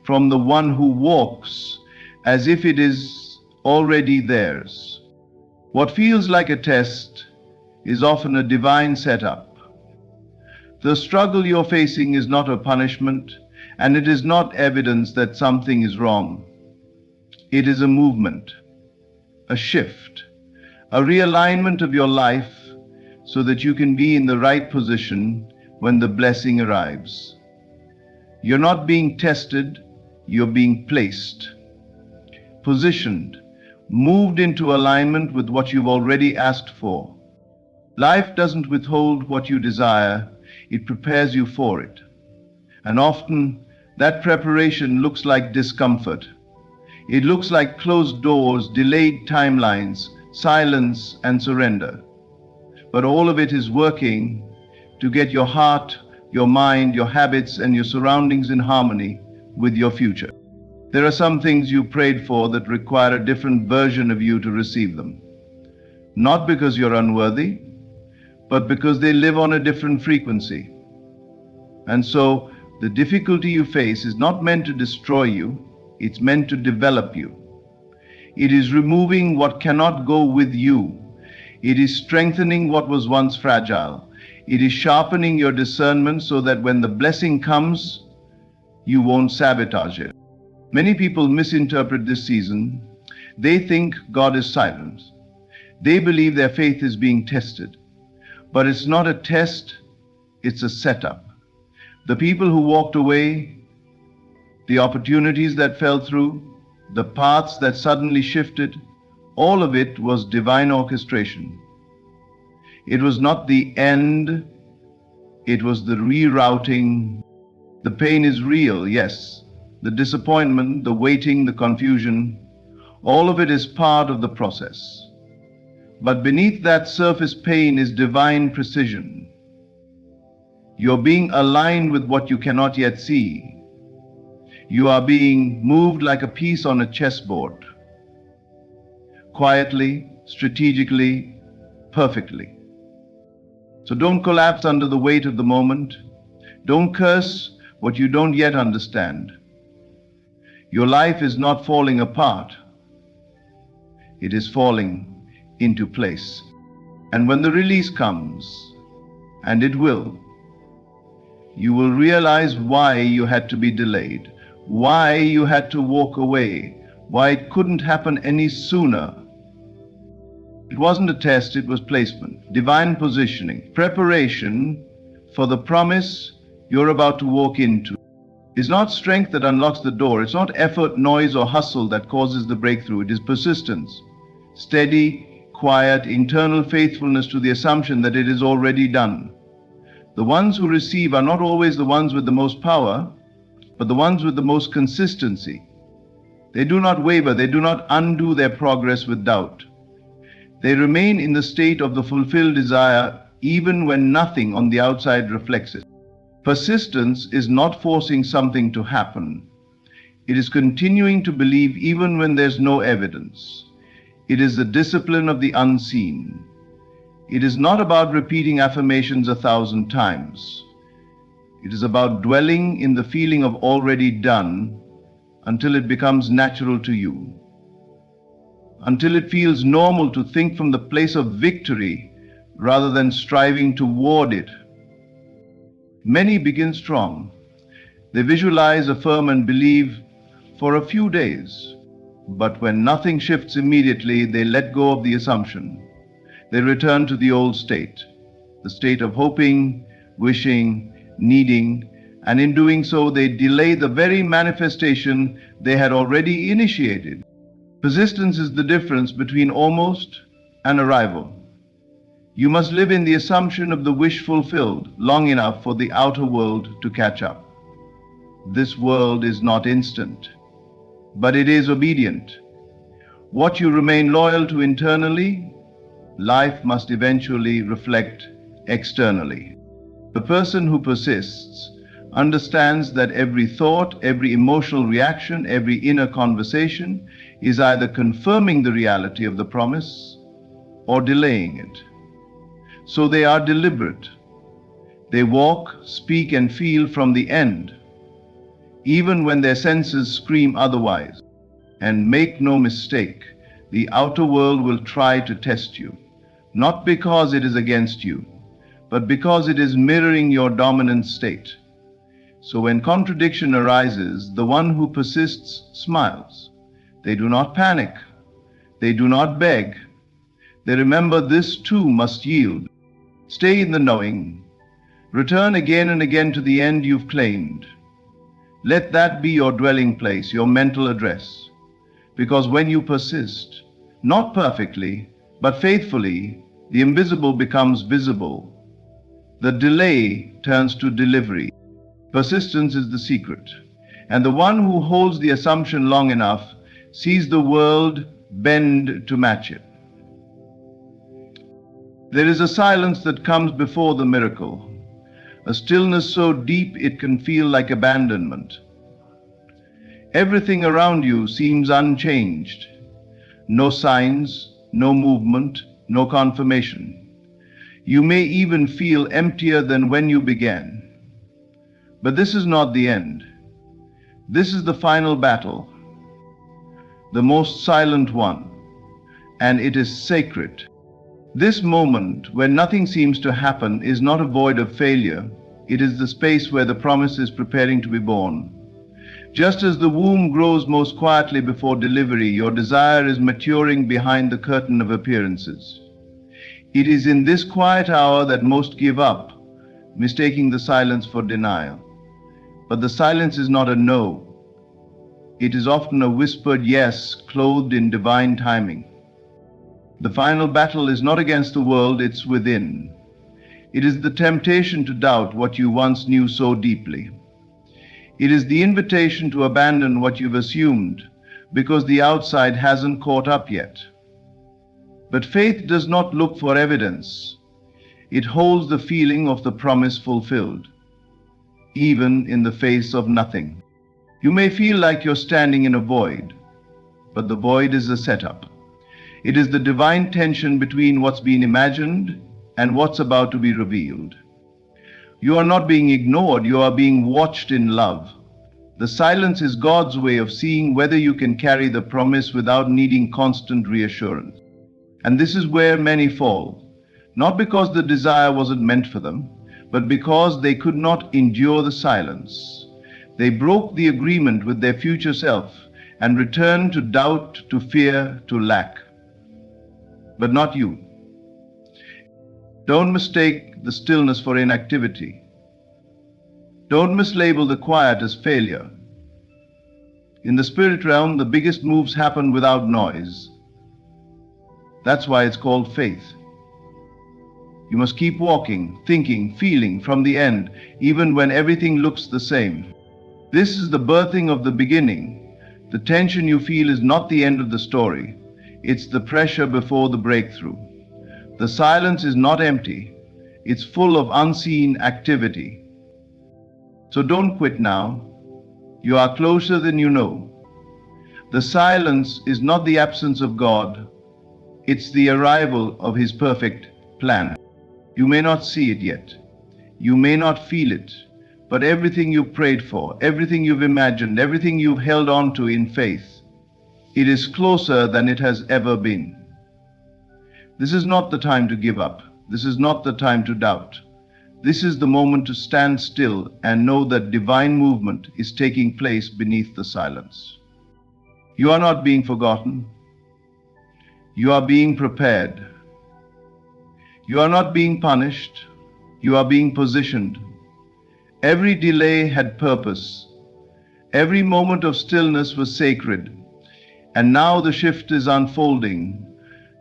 from the one who walks as if it is already theirs. What feels like a test is often a divine setup. The struggle you're facing is not a punishment, and it is not evidence that something is wrong. It is a movement, a shift, a realignment of your life so that you can be in the right position when the blessing arrives. You're not being tested, you're being placed, positioned, moved into alignment with what you've already asked for. Life doesn't withhold what you desire, it prepares you for it. And often, that preparation looks like discomfort. It looks like closed doors, delayed timelines, silence, and surrender. But all of it is working to get your heart, your mind, your habits, and your surroundings in harmony with your future. There are some things you prayed for that require a different version of you to receive them. Not because you're unworthy, but because they live on a different frequency. And so, the difficulty you face is not meant to destroy you, it's meant to develop you. It is removing what cannot go with you. It is strengthening what was once fragile. It is sharpening your discernment so that when the blessing comes, you won't sabotage it. Many people misinterpret this season. They think God is silent. They believe their faith is being tested. But it's not a test, it's a setup. The people who walked away, the opportunities that fell through, the paths that suddenly shifted, all of it was divine orchestration. It was not the end, it was the rerouting. The pain is real, yes. The disappointment, the waiting, the confusion, all of it is part of the process. But beneath that surface pain is divine precision. You're being aligned with what you cannot yet see. You are being moved like a piece on a chessboard. Quietly, strategically, perfectly. So don't collapse under the weight of the moment. Don't curse what you don't yet understand. Your life is not falling apart. It is falling into place. And when the release comes, and it will, you will realize why you had to be delayed, why you had to walk away, why it couldn't happen any sooner. It wasn't a test, it was placement, divine positioning, preparation for the promise you're about to walk into. It's not strength that unlocks the door. It's not effort, noise, or hustle that causes the breakthrough. It is persistence, steady, quiet, internal faithfulness to the assumption that it is already done. The ones who receive are not always the ones with the most power, but the ones with the most consistency. They do not waver. They do not undo their progress with doubt. They remain in the state of the fulfilled desire even when nothing on the outside reflects it. Persistence is not forcing something to happen. It is continuing to believe even when there's no evidence. It is the discipline of the unseen. It is not about repeating affirmations 1,000 times. It is about dwelling in the feeling of already done until it becomes natural to you. Until it feels normal to think from the place of victory rather than striving toward it. Many begin strong. They visualize, affirm, and believe for a few days. But when nothing shifts immediately, they let go of the assumption. They return to the old state, the state of hoping, wishing, needing, and in doing so, they delay the very manifestation they had already initiated. Persistence is the difference between almost and arrival. You must live in the assumption of the wish fulfilled long enough for the outer world to catch up. This world is not instant, but it is obedient. What you remain loyal to internally, life must eventually reflect externally. The person who persists understands that every thought, every emotional reaction, every inner conversation is either confirming the reality of the promise or delaying it. So they are deliberate. They walk, speak, and feel from the end, even when their senses scream otherwise. And make no mistake, the outer world will try to test you, not because it is against you, but because it is mirroring your dominant state. So when contradiction arises, the one who persists smiles. They do not panic. They do not beg. They remember this too must yield. Stay in the knowing. Return again and again to the end you've claimed. Let that be your dwelling place, your mental address. Because when you persist, Not perfectly, but faithfully, the invisible becomes visible. The delay turns to delivery. Persistence is the secret. And the one who holds the assumption long enough sees the world bend to match it. There is a silence that comes before the miracle, a stillness so deep it can feel like abandonment. Everything around you seems unchanged. No signs, no movement, no confirmation. You may even feel emptier than when you began. But this is not the end. This is the final battle, the most silent one, and it is sacred. This moment, when nothing seems to happen, is not a void of failure. It is the space where the promise is preparing to be born. Just as the womb grows most quietly before delivery, your desire is maturing behind the curtain of appearances. It is in this quiet hour that most give up, mistaking the silence for denial. But the silence is not a no. It is often a whispered yes, clothed in divine timing. The final battle is not against the world, it's within. It is the temptation to doubt what you once knew so deeply. It is the invitation to abandon what you've assumed because the outside hasn't caught up yet. But faith does not look for evidence. It holds the feeling of the promise fulfilled, even in the face of nothing. You may feel like you're standing in a void, but the void is a setup. It is the divine tension between what's been imagined and what's about to be revealed. You are not being ignored, you are being watched in love. The silence is God's way of seeing whether you can carry the promise without needing constant reassurance. And this is where many fall, not because the desire wasn't meant for them, but because they could not endure the silence. They broke the agreement with their future self and returned to doubt, to fear, to lack. But not you. Don't mistake the stillness for inactivity. Don't mislabel the quiet as failure. In the spirit realm, the biggest moves happen without noise. That's why it's called faith. You must keep walking, thinking, feeling from the end, even when everything looks the same. This is the birthing of the beginning. The tension you feel is not the end of the story. It's the pressure before the breakthrough. The silence is not empty. It's full of unseen activity. So don't quit now. You are closer than you know. The silence is not the absence of God. It's the arrival of His perfect plan. You may not see it yet. You may not feel it. But everything you prayed for, everything you've imagined, everything you've held on to in faith, it is closer than it has ever been. This is not the time to give up. This is not the time to doubt. This is the moment to stand still and know that divine movement is taking place beneath the silence. You are not being forgotten. You are being prepared. You are not being punished. You are being positioned. Every delay had purpose. Every moment of stillness was sacred. And now the shift is unfolding,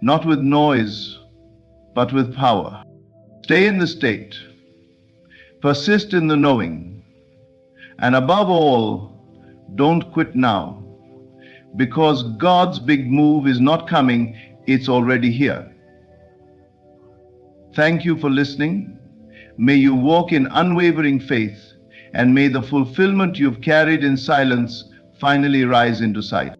not with noise, but with power. Stay in the state. Persist in the knowing. And above all, don't quit now. Because God's big move is not coming, it's already here. Thank you for listening. May you walk in unwavering faith, and may the fulfillment you've carried in silence finally rise into sight.